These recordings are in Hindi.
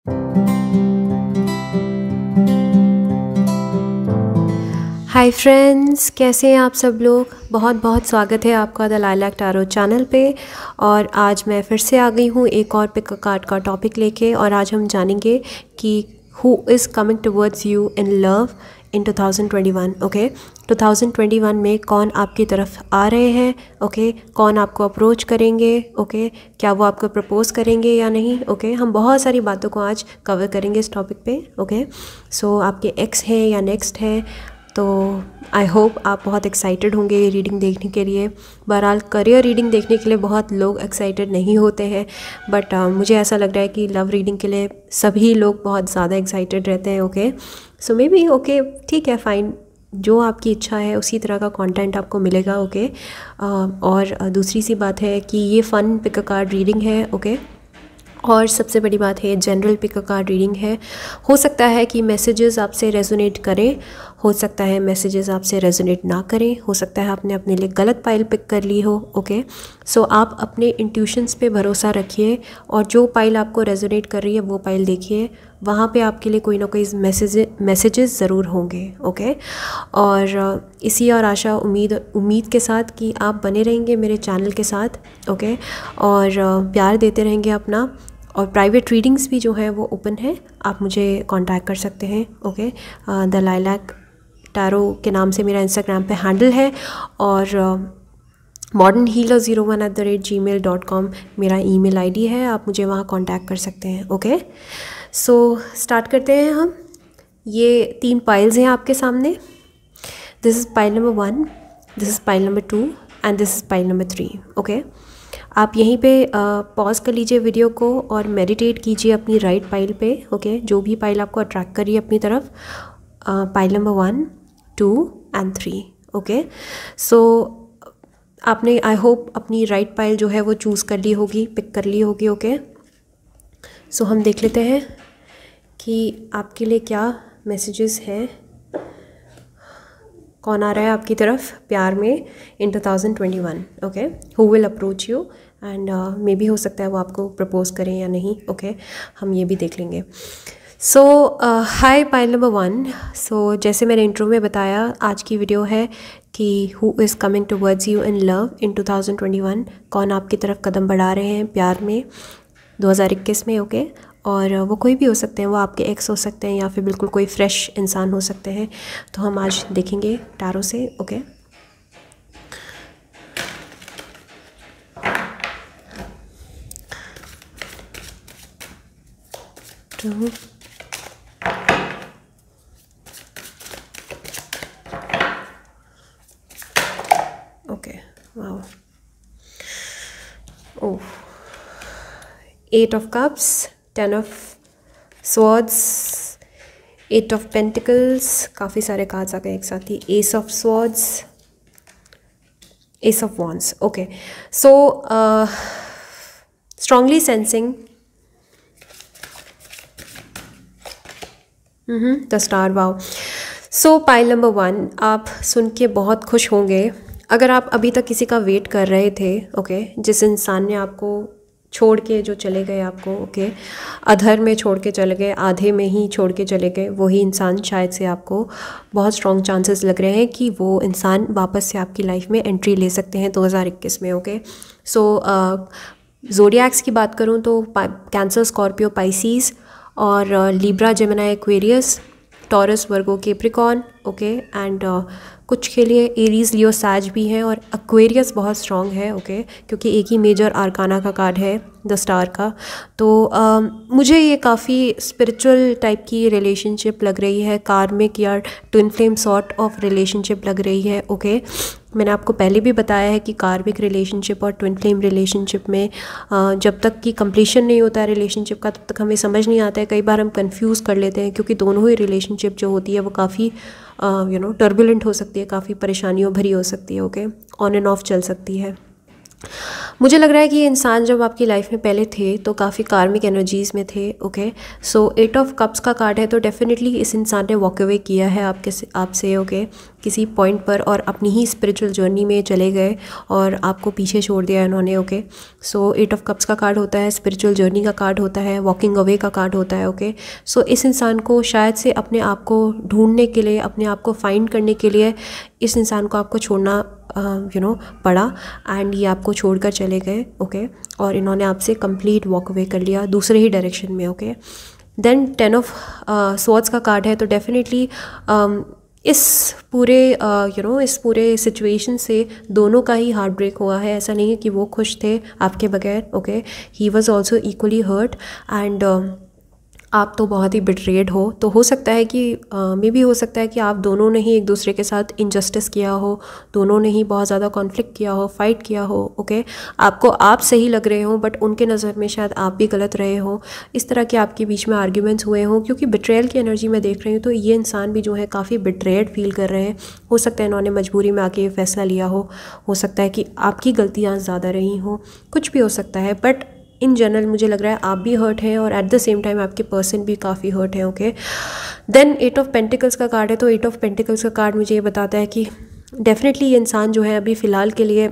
हाय फ्रेंड्स, कैसे हैं आप सब लोग। बहुत बहुत स्वागत है आपका द लाइलैक टैरो चैनल पे। और आज मैं फिर से आ गई हूँ एक और पिक अ कार्ड का टॉपिक लेके। और आज हम जानेंगे कि who is coming towards you in love in 2021। Okay, 2021 में कौन आपकी तरफ आ रहे हैं। ओके, कौन आपको अप्रोच करेंगे। ओके, क्या वो आपको प्रपोज़ करेंगे या नहीं। ओके, हम बहुत सारी बातों को आज कवर करेंगे इस टॉपिक पे। ओके, सो आपके एक्स हैं या नेक्स्ट हैं, तो आई होप आप बहुत एक्साइटेड होंगे ये रीडिंग देखने के लिए। बहरहाल करियर रीडिंग देखने के लिए बहुत लोग एक्साइटेड नहीं होते हैं, बट मुझे ऐसा लग रहा है कि लव रीडिंग के लिए सभी लोग बहुत ज़्यादा एक्साइटेड रहते हैं। Okay, so may be okay, ठीक है, फ़ाइन, जो आपकी इच्छा है उसी तरह का कंटेंट आपको मिलेगा। ओके, और दूसरी सी बात है कि ये fun pick a card reading है। ओके, और सबसे बड़ी बात है general pick a card reading है। हो सकता है कि मैसेजेस आपसे रेजोनेट करें, हो सकता है मैसेजेस आपसे रेजोनेट ना करें, हो सकता है आपने अपने लिए गलत पाइल पिक कर ली हो। ओके, सो आप अपने इंट्यूशंस पे भरोसा रखिए और जो पाइल आपको रेजोनेट कर रही है वो पाइल देखिए, वहाँ पे आपके लिए कोई ना कोई मैसेजेस ज़रूर होंगे। ओके, और इसी और आशा उम्मीद के साथ कि आप बने रहेंगे मेरे चैनल के साथ। ओके, और प्यार देते रहेंगे अपना। और प्राइवेट रीडिंग्स भी जो है वो ओपन है, आप मुझे कांटेक्ट कर सकते हैं। ओके, द लाइलैक टैरो के नाम से मेरा इंस्टाग्राम पे हैंडल है, और modernhealer01@gmail.com मेरा ईमेल आईडी है, आप मुझे वहाँ कांटेक्ट कर सकते हैं। ओके, सो स्टार्ट करते हैं हम। ये 3 पाइल्स हैं आपके सामने। This is pile number 1, this is pile number 2 and this is pile number 3। Okay, आप यहीं पे पॉज कर लीजिए वीडियो को और मेडिटेट कीजिए अपनी राइट पाइल पे। ओके, जो भी पाइल आपको अट्रैक्ट करिए अपनी तरफ, पाइल नंबर 1, 2 एंड 3। ओके, सो आपने आई होप अपनी राइट पाइल जो है वो चूज़ कर ली होगी, पिक कर ली होगी। ओके, सो हम देख लेते हैं कि आपके लिए क्या मैसेजेस हैं, कौन आ रहा है आपकी तरफ प्यार में इन 2021। Okay, who will approach you and may be हो सकता है वो आपको प्रपोज करें या नहीं। ओके, हम ये भी देख लेंगे। सो हाय पाइल नंबर 1। सो जैसे मैंने इंट्रो में बताया, आज की वीडियो है कि who is coming towards you in love in 2021। कौन आपकी तरफ कदम बढ़ा रहे हैं प्यार में 2021 में। ओके, और वो कोई भी हो सकते हैं, वो आपके एक्स हो सकते हैं या फिर बिल्कुल कोई फ्रेश इंसान हो सकते हैं। तो हम आज देखेंगे टैरो से। Okay, okay, wow, oh, 8 of cups, 10 of swords, 8 of pentacles, काफ़ी सारे कार्ड्स आ गए एक साथ ही, ace of swords, ace of wands. Okay, so strongly sensing the star. Wow, so pile number 1 आप सुन के बहुत खुश होंगे अगर आप अभी तक किसी का वेट कर रहे थे। ओके, जिस इंसान ने आपको छोड़ के जो चले गए आपको, ओके, अधर में छोड़ के चले गए, आधे में ही छोड़ के चले गए, वही इंसान शायद से आपको बहुत स्ट्रॉन्ग चांसेस लग रहे हैं कि वो इंसान वापस से आपकी लाइफ में एंट्री ले सकते हैं 2021 में। ओके, सो ज़ोडिएक्स की बात करूँ तो कैंसर, स्कॉर्पियो, पाइसीज़, और Libra, Gemini, Aquarius, taurus, Virgo, Capricorn. Okay, and कुछ के लिए एरीज, लियो, सैज भी हैं, और एक्वेरियस बहुत स्ट्रॉन्ग है। ओके, क्योंकि एक ही मेजर आर्काना का कार्ड है द स्टार का। तो मुझे ये काफ़ी स्पिरिचुअल टाइप की रिलेशनशिप लग रही है, कार्मिक या twin flame sort of relationship लग रही है। ओके, मैंने आपको पहले भी बताया है कि कार्मिक रिलेशनशिप और ट्विन फ्लेम रिलेशनशिप में जब तक कि कंप्लीशन नहीं होता है रिलेशनशिप का, तब तक हमें समझ नहीं आता है। कई बार हम कंफ्यूज कर लेते हैं, क्योंकि दोनों ही रिलेशनशिप जो होती है वो काफ़ी टर्बुलेंट हो सकती है, काफ़ी परेशानियों भरी हो सकती है। ओके, ऑन एंड ऑफ चल सकती है। मुझे लग रहा है कि ये इंसान जब आपकी लाइफ में पहले थे तो काफ़ी कार्मिक एनर्जीज़ में थे। ओके, सो 8 ऑफ कप्स का कार्ड है, तो डेफिनेटली इस इंसान ने वॉक अवे किया है आपसे। ओके, किसी पॉइंट पर और अपनी ही स्पिरिचुअल जर्नी में चले गए और आपको पीछे छोड़ दिया इन्होंने। ओके, सो 8 ऑफ कप्स का कार्ड होता है, स्पिरिचुअल जर्नी का कार्ड होता है, वॉकिंग अवे का कार्ड होता है। ओके, सो इस इंसान को शायद से अपने आप को ढूंढने के लिए, अपने आप को फाइंड करने के लिए इस इंसान को आपको छोड़ना पड़ा, एंड ये आपको छोड़कर चले गए। ओके, और इन्होंने आपसे कंप्लीट वॉक अवे कर लिया दूसरे ही डायरेक्शन में। ओके, देन 10 ऑफ स्वॉर्ड्स का कार्ड है, तो डेफिनेटली इस पूरे इस पूरे सिचुएशन से दोनों का ही हार्ट ब्रेक हुआ है। ऐसा नहीं है कि वो खुश थे आपके बगैर। Okay, he was also equally hurt, and आप तो बहुत ही बिट्रेड हो। तो हो सकता है कि मे भी हो सकता है कि आप दोनों ने ही एक दूसरे के साथ इनजस्टिस किया हो, दोनों ने ही बहुत ज़्यादा कॉन्फ्लिक्ट किया हो, फाइट किया हो। ओके, आपको आप सही लग रहे हो बट उनके नज़र में शायद आप भी गलत रहे हो। इस तरह के आपके बीच में आर्ग्यूमेंट्स हुए हों, क्योंकि बिट्रेयल की एनर्जी मैं देख रही हूँ, तो ये इंसान भी जो है काफ़ी बिट्रेड फील कर रहे हैं। हो सकता है इन्होंने मजबूरी में आके ये फैसला लिया हो सकता है कि आपकी गलतियाँ ज़्यादा रही हों, कुछ भी हो सकता है। बट इन जनरल मुझे लग रहा है आप भी हर्ट हैं और एट द सेम टाइम आपके पर्सन भी काफ़ी हर्ट है। ओके, देन 8 ऑफ पेंटिकल्स का कार्ड है, तो 8 ऑफ पेंटिकल्स का कार्ड मुझे ये बताता है कि डेफिनेटली ये इंसान जो है अभी फ़िलहाल के लिए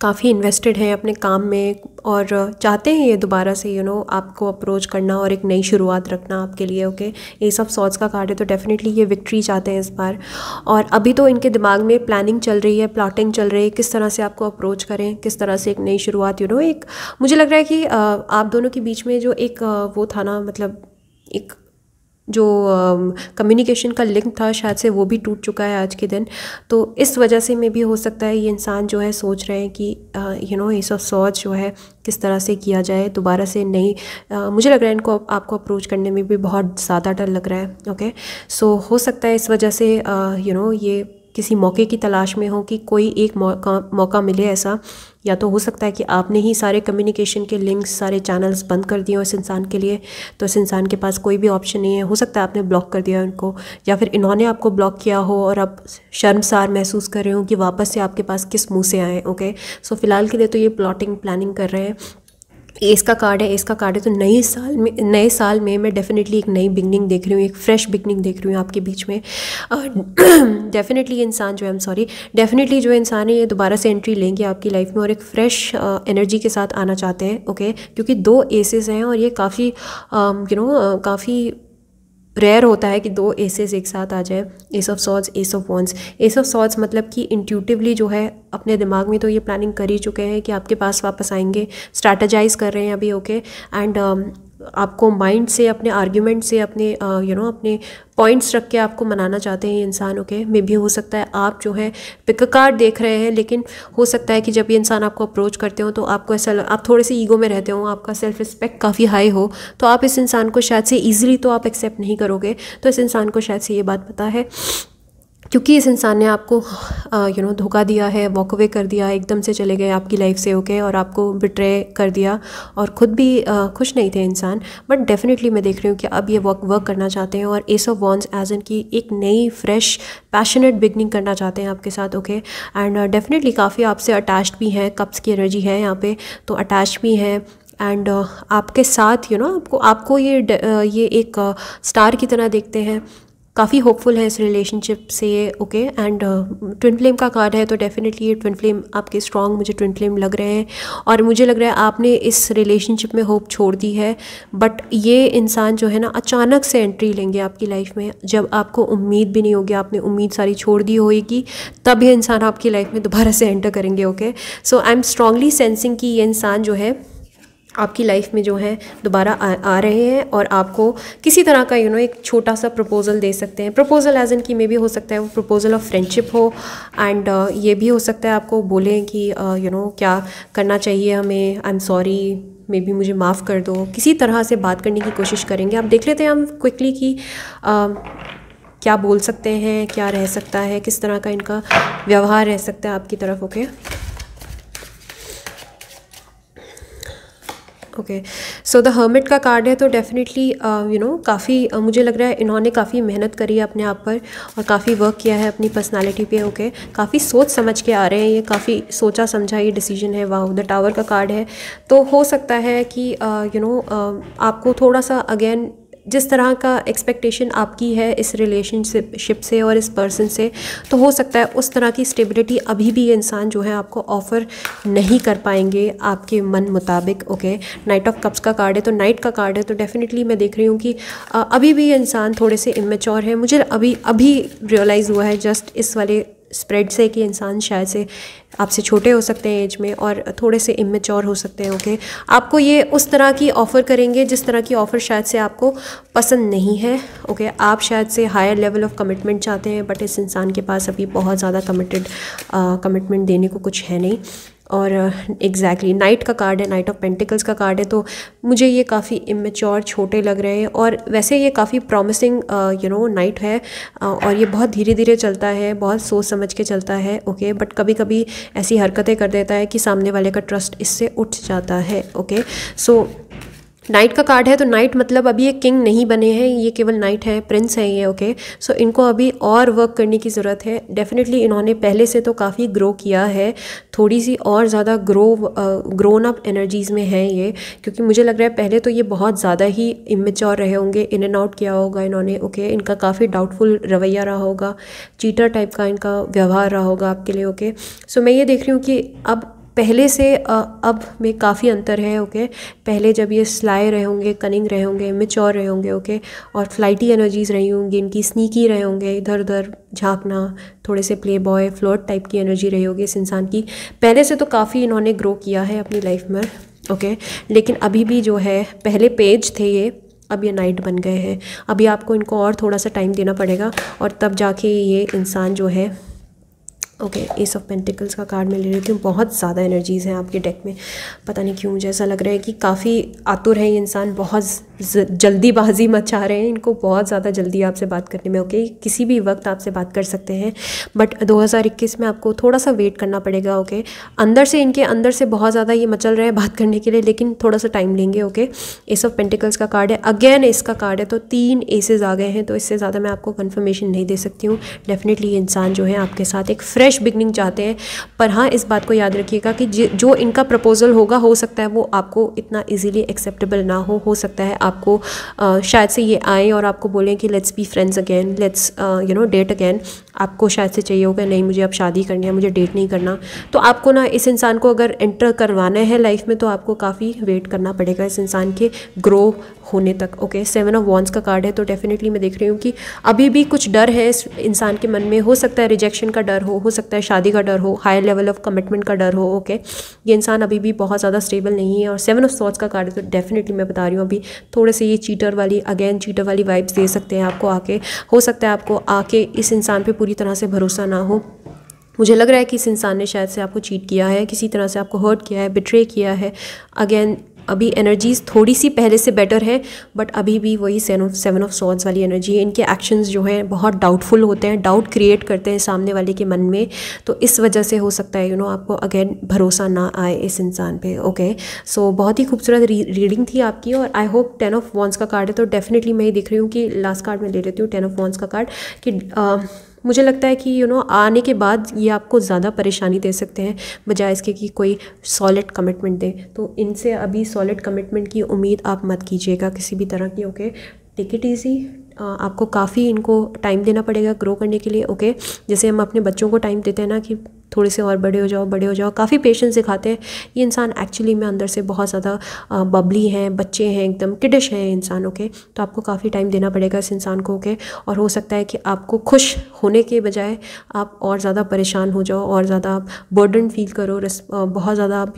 काफ़ी इन्वेस्टेड है अपने काम में और चाहते हैं ये दोबारा से आपको अप्रोच करना और एक नई शुरुआत रखना आपके लिए। ओके, ये सब सॉर्ड्स का कार्ड है, तो डेफिनेटली ये विक्ट्री चाहते हैं इस बार। और अभी तो इनके दिमाग में प्लानिंग चल रही है, प्लॉटिंग चल रही है, किस तरह से आपको अप्रोच करें, किस तरह से एक नई शुरुआत एक मुझे लग रहा है कि आप दोनों के बीच में जो एक वो था ना, मतलब एक जो कम्युनिकेशन का लिंक था शायद से वो भी टूट चुका है आज के दिन। तो इस वजह से में भी हो सकता है ये इंसान जो है सोच रहे हैं कि ये सब सोच जो है किस तरह से किया जाए दोबारा से नई। मुझे लग रहा है इनको आपको अप्रोच करने में भी बहुत ज़्यादा डर लग रहा है। ओके, सो हो सकता है इस वजह से ये किसी मौके की तलाश में हो कि कोई एक मौका मिले ऐसा, या तो हो सकता है कि आपने ही सारे कम्युनिकेशन के लिंक्स, सारे चैनल्स बंद कर दिए हो इस इंसान के लिए, तो इस इंसान के पास कोई भी ऑप्शन नहीं है। हो सकता है आपने ब्लॉक कर दिया उनको, या फिर इन्होंने आपको ब्लॉक किया हो और आप शर्मसार महसूस कर रहे हो कि वापस से आपके पास किस मुंह से आए। ओके, सो फिलहाल के लिए तो ये प्लानिंग कर रहे हैं। एस का कार्ड है, तो नए साल में मैं डेफिनेटली एक नई बिगनिंग देख रही हूँ, एक फ्रेश बिगनिंग देख रही हूँ आपके बीच में। डेफिनेटली इंसान जो है डेफिनेटली जो इंसान है ये दोबारा से एंट्री लेंगे आपकी लाइफ में और एक फ्रेश एनर्जी के साथ आना चाहते हैं। ओके, क्योंकि 2 एसेस हैं और ये काफ़ी काफ़ी रेयर होता है कि 2 एसेस एक साथ आ जाए, S of swords, S of wands. S of swords मतलब कि इंट्यूटिवली जो है अपने दिमाग में तो ये प्लानिंग कर ही चुके हैं कि आपके पास वापस आएंगे, स्ट्रैटेजाइज कर रहे हैं अभी। ओके, एंड आपको माइंड से, अपने आर्ग्यूमेंट से, अपने अपने पॉइंट्स रख के आपको मनाना चाहते हैं ये इंसान। ओके, मे भी हो सकता है आप जो है पिक कार्ड देख रहे हैं, लेकिन हो सकता है कि जब ये इंसान आपको अप्रोच करते हो तो आपको ऐसा आप थोड़े से ईगो में रहते हो, आपका सेल्फ रिस्पेक्ट काफ़ी हाई हो, तो आप इस इंसान को शायद से ईजिली तो आप एक्सेप्ट नहीं करोगे। तो इस इंसान को शायद से ये बात पता है, क्योंकि इस इंसान ने आपको धोखा दिया है, वॉक अवे कर दिया, एकदम से चले गए आपकी लाइफ से। ओके, और आपको बिट्रे कर दिया और ख़ुद भी खुश नहीं थे इंसान। बट डेफिनेटली मैं देख रही हूँ कि अब ये वर्क करना चाहते हैं और एस ऑफ वॉन्ड्स एज इन की एक नई फ्रेश पैशनेट बिगनिंग करना चाहते हैं आपके साथ। ओके, एंड डेफिनेटली काफ़ी आपसे अटैच्ड भी हैं, कप्स की एनर्जी है यहाँ पे, तो अटैच भी हैं। एंड आपके साथ आपको ये एक स्टार की तरह देखते हैं, काफ़ी होपफुल है इस रिलेशनशिप से। ओके, एंड ट्विन फ्लेम का कार्ड है, तो डेफिनेटली ये ट्विन फ्लेम आपके स्ट्रॉन्ग मुझे ट्विन फ्लेम लग रहे हैं और मुझे लग रहा है आपने इस रिलेशनशिप में होप छोड़ दी है। बट ये इंसान जो है ना अचानक से एंट्री लेंगे आपकी लाइफ में, जब आपको उम्मीद भी नहीं होगी, आपने उम्मीद सारी छोड़ दी होगी, तब ये इंसान आपकी लाइफ में दोबारा से एंटर करेंगे। Okay, so I am strongly sensing कि ये इंसान जो है आपकी लाइफ में जो है दोबारा आ रहे हैं और आपको किसी तरह का एक छोटा सा प्रपोजल दे सकते हैं। प्रपोजल एज इन की मे भी हो सकता है वो प्रपोजल ऑफ फ्रेंडशिप हो, एंड ये भी हो सकता है आपको बोलें कि क्या करना चाहिए हमें, I am sorry, may be मुझे माफ़ कर दो, किसी तरह से बात करने की कोशिश करेंगे। आप देख लेते हैं हम क्विकली कि क्या बोल सकते हैं, क्या रह सकता है, किस तरह का इनका व्यवहार रह सकता है आपकी तरफ। Okay, okay, so the hermit का कार्ड है, तो डेफिनेटली काफ़ी मुझे लग रहा है इन्होंने काफ़ी मेहनत करी है अपने आप पर और काफ़ी वर्क किया है अपनी पर्सनालिटी पे। ओके, काफ़ी सोच समझ के आ रहे हैं, ये काफ़ी सोचा समझा ये डिसीजन है। वाह, द टावर का कार्ड है, तो हो सकता है कि आपको थोड़ा सा अगेन जिस तरह का एक्सपेक्टेशन आपकी है इस रिलेशनशिप से और इस पर्सन से, तो हो सकता है उस तरह की स्टेबिलिटी अभी भी ये इंसान जो है आपको ऑफ़र नहीं कर पाएंगे आपके मन मुताबिक। ओके, नाइट ऑफ कप्स का कार्ड है, तो नाइट का कार्ड है, तो डेफिनेटली मैं देख रही हूँ कि अभी भी ये इंसान थोड़े से इमेच्योर है। मुझे अभी रियलाइज़ हुआ है जस्ट इस वाले स्प्रेड से कि इंसान शायद से आपसे छोटे हो सकते हैं एज में और थोड़े से इमेच्योर हो सकते हैं। ओके, आपको ये उस तरह की ऑफ़र करेंगे जिस तरह की ऑफ़र शायद से आपको पसंद नहीं है। ओके, आप शायद से हायर लेवल ऑफ कमिटमेंट चाहते हैं, बट इस इंसान के पास अभी बहुत ज़्यादा कमिटमेंट देने को कुछ है नहीं। और एग्जैक्टली नाइट का कार्ड है, नाइट ऑफ पेंटिकल्स का कार्ड है, तो मुझे ये काफ़ी इमेच्योर छोटे लग रहे हैं। और वैसे ये काफ़ी प्रॉमिसिंग नाइट है और ये बहुत धीरे धीरे चलता है, बहुत सोच समझ के चलता है। ओके, बट कभी कभी ऐसी हरकतें कर देता है कि सामने वाले का ट्रस्ट इससे उठ जाता है। ओके, सो नाइट का कार्ड है, तो नाइट मतलब अभी ये किंग नहीं बने हैं, ये केवल नाइट है, प्रिंस हैं ये। ओके, सो इनको अभी और वर्क करने की ज़रूरत है। डेफिनेटली इन्होंने पहले से तो काफ़ी ग्रो किया है, थोड़ी सी और ज़्यादा ग्रोन अप एनर्जीज़ में है ये, क्योंकि मुझे लग रहा है पहले तो ये बहुत ज़्यादा ही इमेच्योर रहे होंगे, इन एंड आउट किया होगा इन्होंने। ओके, इनका काफ़ी डाउटफुल रवैया रहा होगा, चीटर टाइप का इनका व्यवहार रहा होगा आपके लिए। ओके, सो मैं ये देख रही हूँ कि अब पहले से अब में काफ़ी अंतर है। ओके, पहले जब ये स्लाई रहे होंगे, कनिंग रहे होंगे, मेच्योर रहे होंगे। ओके, और फ्लाइटी एनर्जीज़ रही होंगी इनकी, स्नीकी रहे होंगे, इधर उधर झांकना, थोड़े से प्ले बॉय फ्लर्ट टाइप की एनर्जी रही होगी इस इंसान की। पहले से तो काफ़ी इन्होंने ग्रो किया है अपनी लाइफ में। ओके, लेकिन अभी भी जो है पहले पेज थे ये, अब ये नाइट बन गए हैं। अभी आपको इनको और थोड़ा सा टाइम देना पड़ेगा और तब जाके ये इंसान जो है। ओके, एस ऑफ पेंटिकल्स का कार्ड मैं ले रही हूँ। बहुत ज़्यादा एनर्जीज़ हैं आपके डेक में, पता नहीं क्यों मुझे ऐसा लग रहा है कि काफ़ी आतुर है ये इंसान, बहुत जल्दीबाजी मचा रहे हैं, इनको बहुत ज़्यादा जल्दी आपसे बात करने में। ओके, किसी भी वक्त आपसे बात कर सकते हैं, बट 2021 में आपको थोड़ा सा वेट करना पड़ेगा। ओके, इनके अंदर से बहुत ज़्यादा ये मचल रहे हैं बात करने के लिए, लेकिन थोड़ा सा टाइम लेंगे। ओके, एस ऑफ पेंटिकल्स का कार्ड है, अगेन इसका कार्ड है, तो 3 एसेस आ गए हैं, तो इससे ज़्यादा मैं आपको कन्फर्मेशन नहीं दे सकती हूँ। डेफिनेटली ये इंसान जो है आपके साथ एक फ्रेश बिगनिंग चाहते हैं, पर हाँ इस बात को याद रखिएगा कि जो इनका प्रपोजल होगा, हो सकता है वो आपको इतना इजीली एक्सेप्टेबल ना हो सकता है आपको शायद से ये आए और आपको बोलें कि let's be friends again, let's date again. आपको शायद से चाहिए होगा नहीं मुझे अब शादी करनी है, मुझे डेट नहीं करना। तो आपको ना इस इंसान को अगर एंटर करवाना है लाइफ में, तो आपको काफ़ी वेट करना पड़ेगा इस इंसान के ग्रो होने तक। ओके, 7 ऑफ वॉन्ड्स का कार्ड है, तो डेफिनेटली मैं देख रही हूँ कि अभी भी कुछ डर है इस इंसान के मन में। हो सकता है रिजेक्शन का डर हो सकता है शादी का डर हो, हायर लेवल ऑफ कमिटमेंट का डर हो। ओके, ये इंसान अभी भी बहुत ज़्यादा स्टेबल नहीं है। और 7 ऑफ सॉर्ड्स का कार्ड है, तो डेफिनेटली मैं बता रही हूँ अभी थोड़े से ये चीटर वाली वाइब्स दे सकते हैं आपको आके। हो सकता है आपको आके इस इंसान पे पूरी तरह से भरोसा ना हो। मुझे लग रहा है कि इस इंसान ने शायद से आपको चीट किया है, किसी तरह से आपको हर्ट किया है, बिट्रे किया है। अगेन अभी एनर्जीज़ थोड़ी सी पहले से बेटर है, बट अभी भी वही 7 ऑफ सॉर्ड्स वाली एनर्जी है। इनके एक्शंस जो हैं बहुत डाउटफुल होते हैं, डाउट क्रिएट करते हैं सामने वाले के मन में, तो इस वजह से हो सकता है आपको अगेन भरोसा ना आए इस इंसान पे। ओके, सो बहुत ही खूबसूरत रीडिंग थी आपकी, और आई होप 10 ऑफ वॉन्ड्स का कार्ड है, तो डेफिनेटली मैं ये देख रही हूँ कि लास्ट कार्ड में ले लेती हूँ 10 ऑफ वॉन्ड्स का कार्ड कि मुझे लगता है कि आने के बाद ये आपको ज़्यादा परेशानी दे सकते हैं बजाय इसके कि कोई सॉलिड कमिटमेंट दे। तो इनसे अभी सॉलिड कमिटमेंट की उम्मीद आप मत कीजिएगा किसी भी तरह की। ओके, टेक इट ईजी, आपको काफ़ी इनको टाइम देना पड़ेगा ग्रो करने के लिए। ओके, जैसे हम अपने बच्चों को टाइम देते हैं ना कि थोड़े से और बड़े हो जाओ, काफ़ी पेशेंस दिखाते हैं। ये इंसान एक्चुअली में अंदर से बहुत ज़्यादा बबली हैं, बच्चे हैं, एकदम किडिश हैं इंसान। ओके, तो आपको काफ़ी टाइम देना पड़ेगा इस इंसान को। ओके, और हो सकता है कि आपको खुश होने के बजाय आप और ज़्यादा परेशान हो जाओ, और ज़्यादा आप बर्डन फील करो, बहुत ज़्यादा आप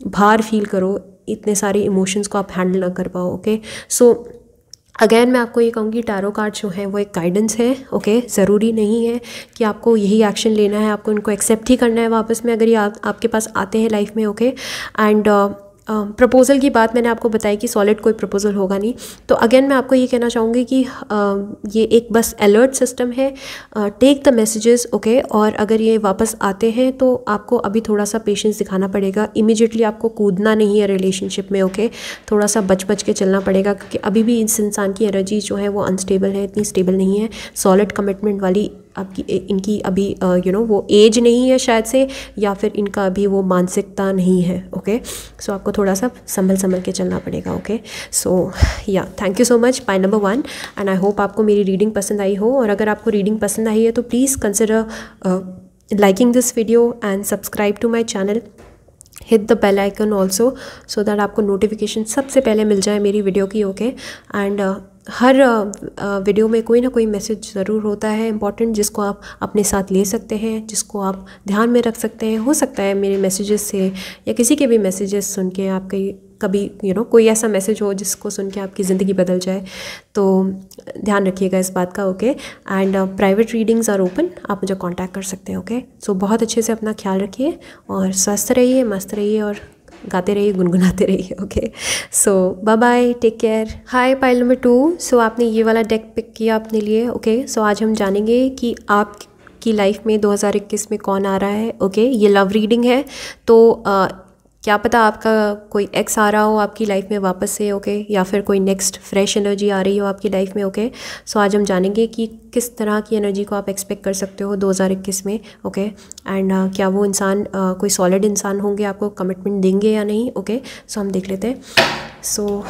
भार फील करो, इतने सारे इमोशंस को आप हैंडल ना कर पाओ। ओके, सो अगेन मैं आपको ये कहूँगी टैरो कार्ड जो है वो एक गाइडेंस है। ओके, ज़रूरी नहीं है कि आपको यही एक्शन लेना है, आपको इनको एक्सेप्ट ही करना है वापस में अगर ये आपके पास आते हैं लाइफ में। ओके, एंड प्रपोज़ल की बात मैंने आपको बताई कि सॉलिड कोई प्रपोज़ल होगा नहीं। तो अगेन मैं आपको ये कहना चाहूँगी कि ये एक बस अलर्ट सिस्टम है। Take the messages, okay. और अगर ये वापस आते हैं तो आपको अभी थोड़ा सा पेशेंस दिखाना पड़ेगा। इमीडिएटली आपको कूदना नहीं है रिलेशनशिप में, ओके। थोड़ा सा बच बच के चलना पड़ेगा, क्योंकि अभी भी इस इंसान की एनर्जी जो है वो अनस्टेबल है, इतनी स्टेबल नहीं है। सॉलिड कमिटमेंट वाली आपकी इनकी अभी वो एज नहीं है शायद से, या फिर इनका अभी वो मानसिकता नहीं है, ओके। सो आपको थोड़ा सा संभल के चलना पड़ेगा, ओके। सो या thank you so much, pile number 1। And I hope आपको मेरी रीडिंग पसंद आई हो, और अगर आपको रीडिंग पसंद आई है तो please consider liking this video and subscribe to my channel. Hit the bell icon also, so that आपको नोटिफिकेशन सबसे पहले मिल जाए मेरी वीडियो की, ओके। एंड हर वीडियो में कोई ना कोई मैसेज ज़रूर होता है इंपॉर्टेंट, जिसको आप अपने साथ ले सकते हैं, जिसको आप ध्यान में रख सकते हैं। हो सकता है मेरे मैसेजेस से या किसी के भी मैसेजेस सुन के आपके कभी कोई ऐसा मैसेज हो जिसको सुन के आपकी ज़िंदगी बदल जाए। तो ध्यान रखिएगा इस बात का, okay. And private readings are open, आप मुझे कांटेक्ट कर सकते हैं, ओके। सो बहुत अच्छे से अपना ख्याल रखिए और स्वस्थ रहिए, मस्त रहिए और गाते रहिए, गुनगुनाते रहिए, ओके। सो बाय बाय, टेक केयर। हाय पाइल नंबर 2। सो आपने ये वाला डेक पिक किया अपने लिए, ओके। सो आज हम जानेंगे कि आपकी लाइफ में 2021 में कौन आ रहा है, ओके। ये लव रीडिंग है, तो क्या पता आपका कोई एक्स आ रहा हो आपकी लाइफ में वापस से, ओके, या फिर कोई नेक्स्ट फ्रेश एनर्जी आ रही हो आपकी लाइफ में, ओके। सो आज हम जानेंगे कि किस तरह की एनर्जी को आप एक्सपेक्ट कर सकते हो 2021 में, ओके। एंड क्या वो इंसान कोई सॉलिड इंसान होंगे, आपको कमिटमेंट देंगे या नहीं, ओके। सो हम देख लेते हैं। सो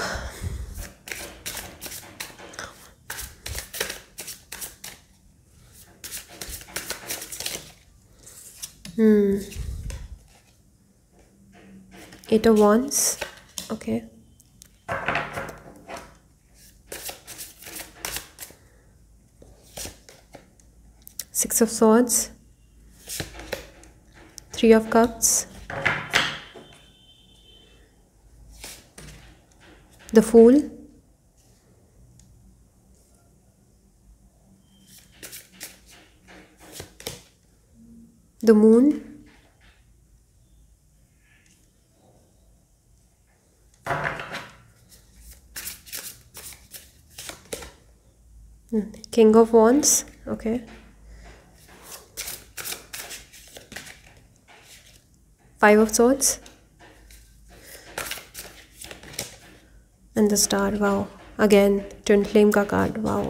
Eight of Wands, okay. Six of Swords, Three of Cups, the Fool, the Moon, King of Wands, okay. Five of Swords and the Star, wow. Again Twin Flame का कार्ड, वाओ।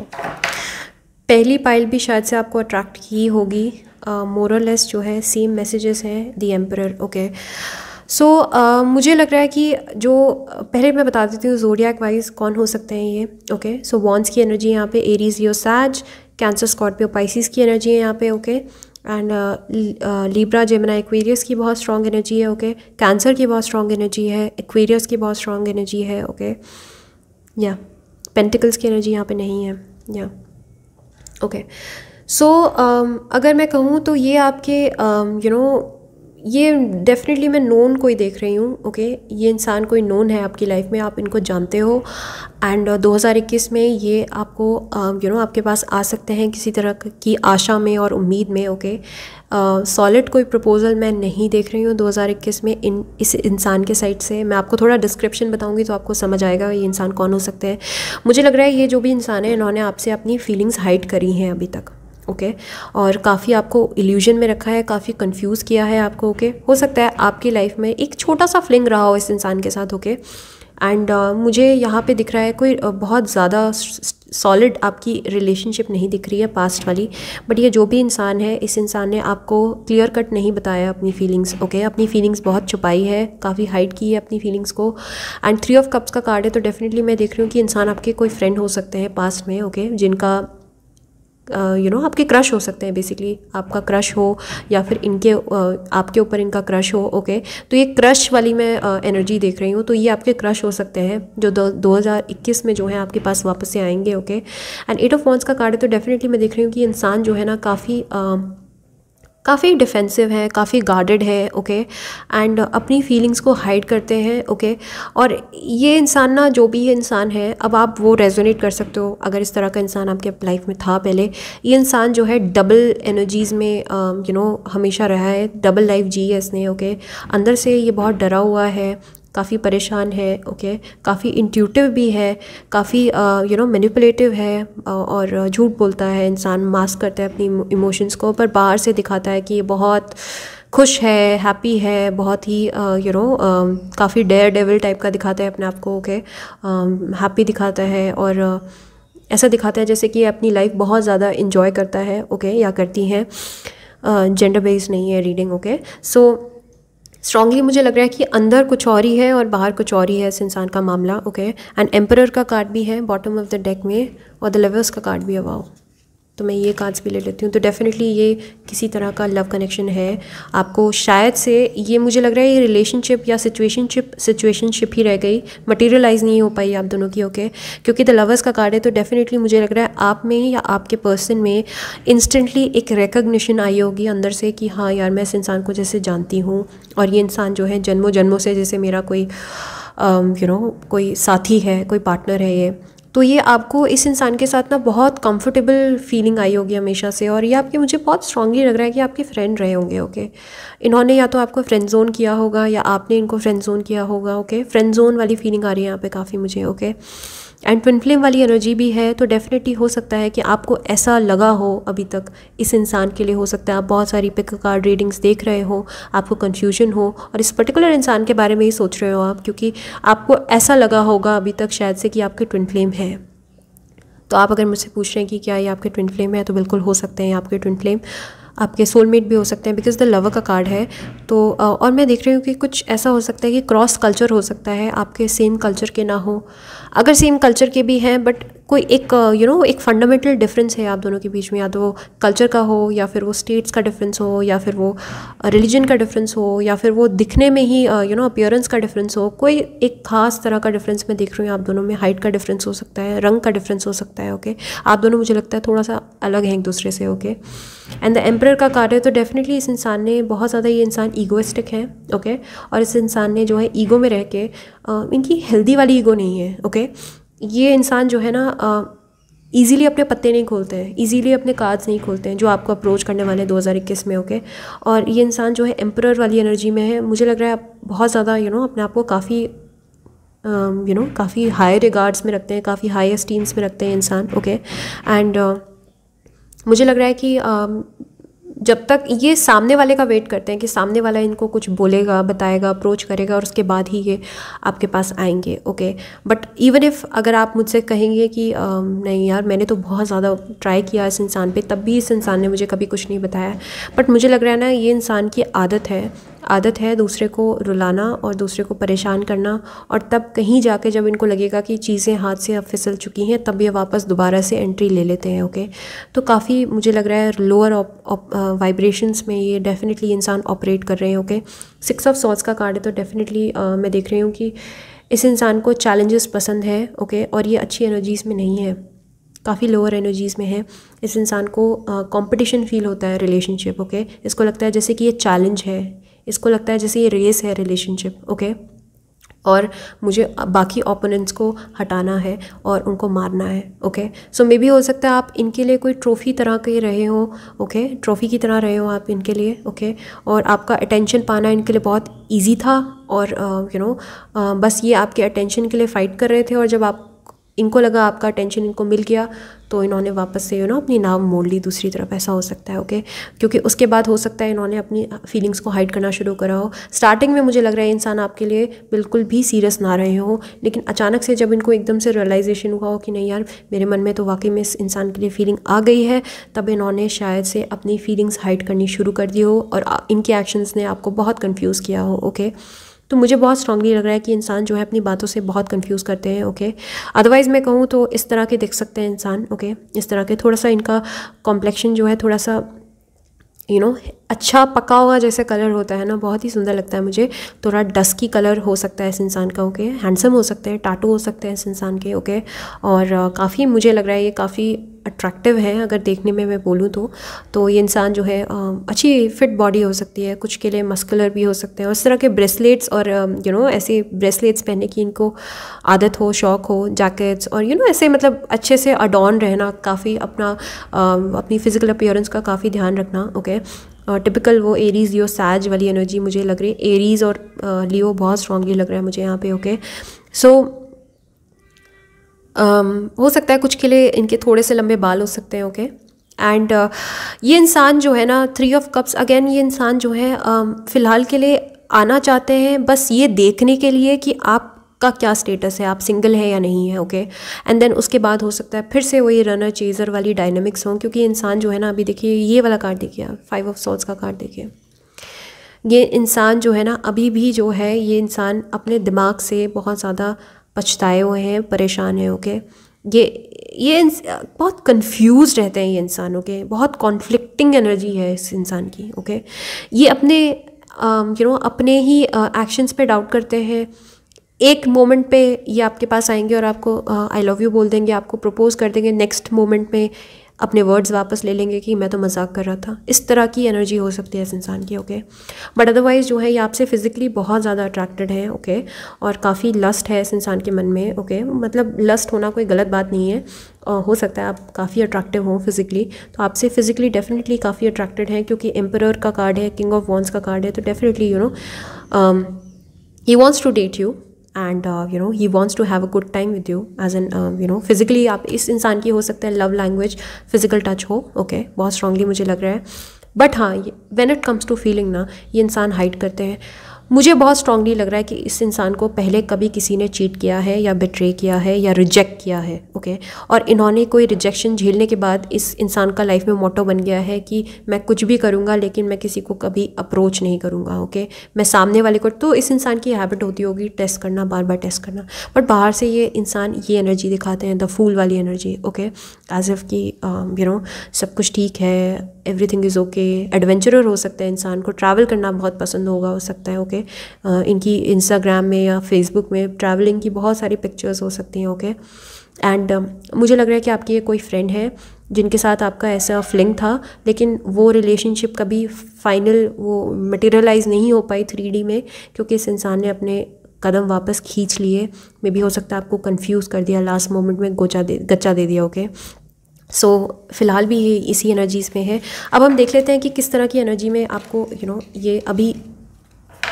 पहली पाइल भी शायद से आपको अट्रैक्ट की होगी। मोर और लेस जो है सेम मैसेजेस हैं, द एम्परर, ओके। सो मुझे लग रहा है कि जो पहले मैं बता देती हूँ ज़ोडिएक वाइज कौन हो सकते हैं ये, ओके। सो वॉन्ड्स की एनर्जी यहाँ पे एरीज, लियो, सैज, कैंसर, स्कॉर्पियो, पाइसिस की एनर्जी है यहाँ पे, okay. And Libra, Gemini, Aquarius की बहुत स्ट्रॉन्ग एनर्जी है, ओके। कैंसर की बहुत स्ट्रॉन्ग एनर्जी है, एक्वेरियस की बहुत स्ट्रॉन्ग एनर्जी है, ओके। या पेंटिकल्स की एनर्जी यहाँ पे नहीं है, या ओके। सो अगर मैं कहूँ तो ये आपके ये डेफिनेटली मैं नोन कोई देख रही हूँ, ओके। ये इंसान कोई नोन है आपकी लाइफ में, आप इनको जानते हो। एंड 2021 में ये आपको आपके पास आ सकते हैं किसी तरह की आशा में और उम्मीद में, ओके। सॉलिड कोई प्रपोज़ल मैं नहीं देख रही हूँ 2021 में इस इंसान के साइड से। मैं आपको थोड़ा डिस्क्रिप्शन बताऊँगी तो आपको समझ आएगा ये इंसान कौन हो सकते हैं। मुझे लग रहा है ये जो भी इंसान है इन्होंने आपसे अपनी फीलिंग्स हाइड करी हैं अभी तक, ओके। और काफ़ी आपको इल्यूजन में रखा है, काफ़ी कंफ्यूज किया है आपको, ओके। हो सकता है आपकी लाइफ में एक छोटा सा फ्लिंग रहा हो इस इंसान के साथ, ओके। एंड मुझे यहाँ पे दिख रहा है कोई बहुत ज़्यादा सॉलिड आपकी रिलेशनशिप नहीं दिख रही है पास्ट वाली। बट ये जो भी इंसान है, इस इंसान ने आपको क्लियर कट नहीं बताया अपनी फीलिंग्स, ओके। अपनी फीलिंग्स बहुत छुपाई है, काफ़ी हाइड की है अपनी फीलिंग्स को। एंड 3 ऑफ कप्स का कार्ड है, तो डेफिनेटली मैं देख रही हूँ कि इंसान आपके कोई फ्रेंड हो सकते हैं पास्ट में, ओके, जिनका आपके क्रश हो सकते हैं, बेसिकली आपका क्रश हो या फिर इनके आपके ऊपर इनका क्रश हो, ओके। तो ये क्रश वाली मैं एनर्जी देख रही हूँ, तो ये आपके क्रश हो सकते हैं जो 2021 में जो है आपके पास वापस से आएंगे, ओके। एंड 8 ऑफ वॉन्ड्स का कार्ड है, तो डेफिनेटली मैं देख रही हूँ कि इंसान जो है ना काफ़ी डिफेंसिव है, काफ़ी गार्डेड है, ओके। एंड अपनी फीलिंग्स को हाइड करते हैं, ओके। और ये इंसान ना, जो भी ये इंसान है, अब आप वो रेजोनेट कर सकते हो अगर इस तरह का इंसान आपके लाइफ में था पहले। ये इंसान जो है डबल एनर्जीज़ में हमेशा रहा है, डबल लाइफ जी है इसने, ओके। अंदर से ये बहुत डरा हुआ है, काफ़ी परेशान है, ओके, काफ़ी इंट्यूटिव भी है, काफ़ी मैनिपुलेटिव है, और झूठ बोलता है इंसान, मास्क करता है अपनी इमोशंस को, पर बाहर से दिखाता है कि ये बहुत खुश है, हैप्पी है, बहुत ही काफ़ी डेयर डेविल टाइप का दिखाता है अपने आप को, ओके, हैप्पी दिखाता है, और ऐसा दिखाता है जैसे कि अपनी लाइफ बहुत ज़्यादा इंजॉय करता है, ओके, या करती हैं। जेंडर बेस्ड नहीं है रीडिंग, ओके। सो स्ट्रांगली मुझे लग रहा है कि अंदर कुछ और ही है और बाहर कुछ और ही है इस इंसान का मामला, ओके। एंड एम्परर का कार्ड भी है बॉटम ऑफ द डेक में, और द लवर्स का कार्ड भी है। वाओ, तो मैं ये कार्ड्स भी ले लेती हूँ। तो डेफिनेटली ये किसी तरह का लव कनेक्शन है आपको, शायद से ये मुझे लग रहा है ये रिलेशनशिप या सिचुएशनशिप ही रह गई, मटेरियलाइज नहीं हो पाई आप दोनों की, ओके। क्योंकि द लवर्स का कार्ड है, तो डेफिनेटली मुझे लग रहा है आप में या आपके पर्सन में इंस्टेंटली एक रिकग्निशन आई होगी अंदर से कि हाँ यार, मैं इस इंसान को जैसे जानती हूँ, और ये इंसान जो है जन्मों जन्मों से जैसे मेरा कोई कोई साथी है, कोई पार्टनर है ये। तो ये आपको इस इंसान के साथ ना बहुत कंफर्टेबल फीलिंग आई होगी हमेशा से, और ये आपके, मुझे बहुत स्ट्रांगली लग रहा है कि आपके फ्रेंड रहे होंगे, ओके। इन्होंने या तो आपको फ्रेंड जोन किया होगा या आपने इनको फ्रेंड जोन किया होगा, ओके। फ्रेंड जोन वाली फीलिंग आ रही है यहाँ पे काफ़ी मुझे, ओके। एंड ट्विन फ्लेम वाली एनर्जी भी है, तो डेफिनेटली हो सकता है कि आपको ऐसा लगा हो अभी तक इस इंसान के लिए, हो सकता है आप बहुत सारी पिक कार्ड रीडिंग्स देख रहे हो, आपको कन्फ्यूजन हो और इस पर्टिकुलर इंसान के बारे में ही सोच रहे हो आप, क्योंकि आपको ऐसा लगा होगा अभी तक शायद से कि आपके ट्विन फ्लेम है। तो आप अगर मुझसे पूछ रहे हैं कि क्या ये आपके ट्विन फ्लेम है, तो बिल्कुल हो सकते हैं आपके ट्विन फ्लेम, आपके सोलमेट भी हो सकते हैं, बिकॉज द लवर का कार्ड है। तो और मैं देख रही हूँ कि कुछ ऐसा हो सकता है कि क्रॉस कल्चर हो सकता है, आपके सेम कल्चर के ना हो, अगर सेम कल्चर के भी हैं बट कोई एक एक फंडामेंटल डिफरेंस है आप दोनों के बीच में, या तो वो कल्चर का हो, या फिर वो स्टेट्स का डिफरेंस हो, या फिर वो रिलीजन का डिफरेंस हो, या फिर वो दिखने में ही अपीयरेंस का डिफरेंस हो, कोई एक खास तरह का डिफरेंस मैं देख रही हूँ आप दोनों में। हाइट का डिफरेंस हो सकता है, रंग का डिफरेंस हो सकता है, ओके। आप दोनों मुझे लगता है थोड़ा सा अलग हैं एक दूसरे से, ओके। एंड द एम्परर का कार्ड है, तो डेफिनेटली इस इंसान ने बहुत ज़्यादा, ये इंसान ईगोइस्टिक है, ओके। और इस इंसान ने जो है ईगो में रह के, इनकी हेल्दी वाली ईगो नहीं है, ओके। ये इंसान जो है ना ईज़िली अपने पत्ते नहीं खोलते हैं, ईज़िली अपने कार्ड्स नहीं खोलते हैं जो आपको अप्रोच करने वाले हैं 2021 में, ओके। और ये इंसान जो है एम्परर वाली एनर्जी में है, मुझे लग रहा है आप बहुत ज़्यादा अपने आप को काफ़ी काफ़ी हाई रिगार्ड्स में रखते हैं, काफ़ी हाई एस्टीम्स में रखते हैं इंसान, ओके। एंड मुझे लग रहा है कि जब तक ये सामने वाले का वेट करते हैं कि सामने वाला इनको कुछ बोलेगा, बताएगा, अप्रोच करेगा, और उसके बाद ही ये आपके पास आएंगे, ओके। बट इवन इफ़ अगर आप मुझसे कहेंगे कि नहीं यार, मैंने तो बहुत ज़्यादा ट्राई किया इस इंसान पे, तब भी इस इंसान ने मुझे कभी कुछ नहीं बताया, बट मुझे लग रहा है ना ये इंसान की आदत है दूसरे को रुलाना और दूसरे को परेशान करना, और तब कहीं जाके जब इनको लगेगा कि चीज़ें हाथ से अब फिसल चुकी हैं, तब ये वापस दोबारा से एंट्री ले लेते हैं, ओके। तो काफ़ी मुझे लग रहा है लोअर वाइब्रेशंस में ये डेफिनेटली इंसान ऑपरेट कर रहे हैं, ओके। 6 ऑफ सॉर्ड्स का कार्ड है, तो डेफिनेटली मैं देख रही हूँ कि इस इंसान को चैलेंजेस पसंद है, ओके। और ये अच्छी एनर्जीज़ में नहीं है, काफ़ी लोअर एनर्जीज़ में है। इस इंसान को कंपटीशन फील होता है रिलेशनशिप, ओके। इसको लगता है जैसे कि ये चैलेंज है, इसको लगता है जैसे ये रेस है रिलेशनशिप, ओके। और मुझे बाकी ओपोनेंट्स को हटाना है और उनको मारना है, ओके। सो मे बी हो सकता है आप इनके लिए कोई ट्रॉफी तरह के रहे हो, ओके, ट्रॉफी की तरह रहे हो आप इनके लिए, ओके। और आपका अटेंशन पाना इनके लिए बहुत ईजी था, और बस ये आपके अटेंशन के लिए फ़ाइट कर रहे थे, और जब आप इनको लगा आपका अटेंशन इनको मिल गया, तो इन्होंने वापस से अपनी नाव मोड़ ली दूसरी तरफ, ऐसा हो सकता है, ओके। क्योंकि उसके बाद हो सकता है इन्होंने अपनी फीलिंग्स को हाइड करना शुरू करा हो। स्टार्टिंग में मुझे लग रहा है इंसान आपके लिए बिल्कुल भी सीरियस ना रहे हो, लेकिन अचानक से जब इनको एकदम से रियलाइजेशन हुआ हो कि नहीं यार, मेरे मन में तो वाकई में इस इंसान के लिए फीलिंग आ गई है, तब इन्होंने शायद से अपनी फीलिंग्स हाइड करनी शुरू कर दी हो, और इनके एक्शंस ने आपको बहुत कन्फ्यूज़ किया हो, ओके। तो मुझे बहुत स्ट्रांगली लग रहा है कि इंसान जो है अपनी बातों से बहुत कंफ्यूज करते हैं, ओके। अदरवाइज़ मैं कहूँ तो इस तरह के दिख सकते हैं इंसान, ओके। इस तरह के थोड़ा सा इनका कॉम्प्लेक्शन जो है थोड़ा सा अच्छा पका हुआ जैसे कलर होता है ना, बहुत ही सुंदर लगता है मुझे। थोड़ा डस्की कलर हो सकता है इस इंसान का, ओके। हैंडसम हो सकते हैं, टाटू हो सकते हैं इस इंसान के, ओके। और काफ़ी मुझे लग रहा है ये काफ़ी अट्रैक्टिव है अगर देखने में मैं बोलूँ तो ये इंसान जो है अच्छी फिट बॉडी हो सकती है, कुछ के लिए मस्कुलर भी हो सकते हैं, और इस तरह के ब्रेसलेट्स और ऐसे ब्रेसलेट्स पहनने की इनको आदत हो, शौक़ हो, जैकेट्स और ऐसे मतलब अच्छे से अडॉर्न रहना, काफ़ी अपनी फ़िज़िकल अपीयरेंस का काफ़ी ध्यान रखना, ओके। टिपिकल वो एरीज लियो सैज वाली एनर्जी मुझे लग रही है। एरीज और लियो बहुत स्ट्रांगली लग रहा है मुझे यहाँ पे। ओके सो हो सकता है कुछ के लिए इनके थोड़े से लंबे बाल हो सकते हैं। ओके एंड ये इंसान जो है ना 3 ऑफ कप्स, अगेन ये इंसान जो है फ़िलहाल के लिए आना चाहते हैं बस ये देखने के लिए कि आपका क्या स्टेटस है, आप सिंगल है या नहीं है। ओके एंड देन उसके बाद हो सकता है फिर से वही रनर चेज़र वाली डायनामिक्स हों, क्योंकि इंसान जो है ना, अभी देखिए ये वाला कार्ड देखिए आप, 5 ऑफ सॉर्ड्स का कार्ड देखिए। ये इंसान जो है ना अभी भी जो है, ये इंसान अपने दिमाग से बहुत ज़्यादा पछताए हुए हैं, परेशान है। ओके ये बहुत कंफ्यूज रहते हैं ये इंसान। ओके बहुत कॉन्फ्लिक्टिंग एनर्जी है इस इंसान की। ओके ये अपने अपने ही एक्शंस पे डाउट करते हैं। एक मोमेंट पे ये आपके पास आएंगे और आपको आई लव यू बोल देंगे, आपको प्रपोज कर देंगे, नेक्स्ट मोमेंट में अपने वर्ड्स वापस ले लेंगे कि मैं तो मजाक कर रहा था। इस तरह की एनर्जी हो सकती है इस इंसान की। ओके बट अदरवाइज़ जो है ये आपसे फिज़िकली बहुत ज़्यादा अट्रैक्टेड है। ओके और काफ़ी लस्ट है इस इंसान के मन में। ओके मतलब लस्ट होना कोई गलत बात नहीं है, हो सकता है आप काफ़ी अट्रैक्टिव हों फिज़िकली, तो आपसे फिज़िकली डेफिनेटली काफ़ी अट्रैक्टेड है, क्योंकि एम्परर का कार्ड है, किंग ऑफ वॉन्ड्स का कार्ड है, तो definitely he wants to date you and he wants to have a good time with you as an physically. आप इस इंसान की हो सकता है लव लैंग्वेज फिज़िकल टच हो। ओके बहुत स्ट्रांगली मुझे लग रहा है। बट हाँ when it comes to feeling ना, ये इंसान हाइड करते हैं। मुझे बहुत स्ट्रांगली लग रहा है कि इस इंसान को पहले कभी किसी ने चीट किया है या बिट्रे किया है या रिजेक्ट किया है। ओके और इन्होंने कोई रिजेक्शन झेलने के बाद इस इंसान का लाइफ में मोटो बन गया है कि मैं कुछ भी करूँगा लेकिन मैं किसी को कभी अप्रोच नहीं करूँगा। ओके मैं सामने वाले को, तो इस इंसान की हैबिट होती होगी टेस्ट करना, बार बार टेस्ट करना। बट बाहर से ये इंसान ये एनर्जी दिखाते हैं, द फूल वाली एनर्जी। ओके एज इफ़ कि सब कुछ ठीक है, एवरीथिंग इज़ ओके। एडवेंचरर हो सकता है इंसान को, ट्रैवल करना बहुत पसंद होगा हो सकता है। ओके इनकी इंस्टाग्राम में या फेसबुक में ट्रैवलिंग की बहुत सारी पिक्चर्स हो सकती हैं। ओके एंड मुझे लग रहा है कि आपकी ये कोई फ्रेंड है जिनके साथ आपका ऐसा फ्लिंग था, लेकिन वो रिलेशनशिप कभी फाइनल वो मटेरियलाइज नहीं हो पाई 3D में, क्योंकि इस इंसान ने अपने कदम वापस खींच लिए। मे बी हो सकता है आपको कंफ्यूज कर दिया, लास्ट मोमेंट में गच्चा दे दिया। ओके सो फ़िलहाल भी ये इसी एनर्जीज़ में है। अब हम देख लेते हैं कि किस तरह की एनर्जी में आपको ये अभी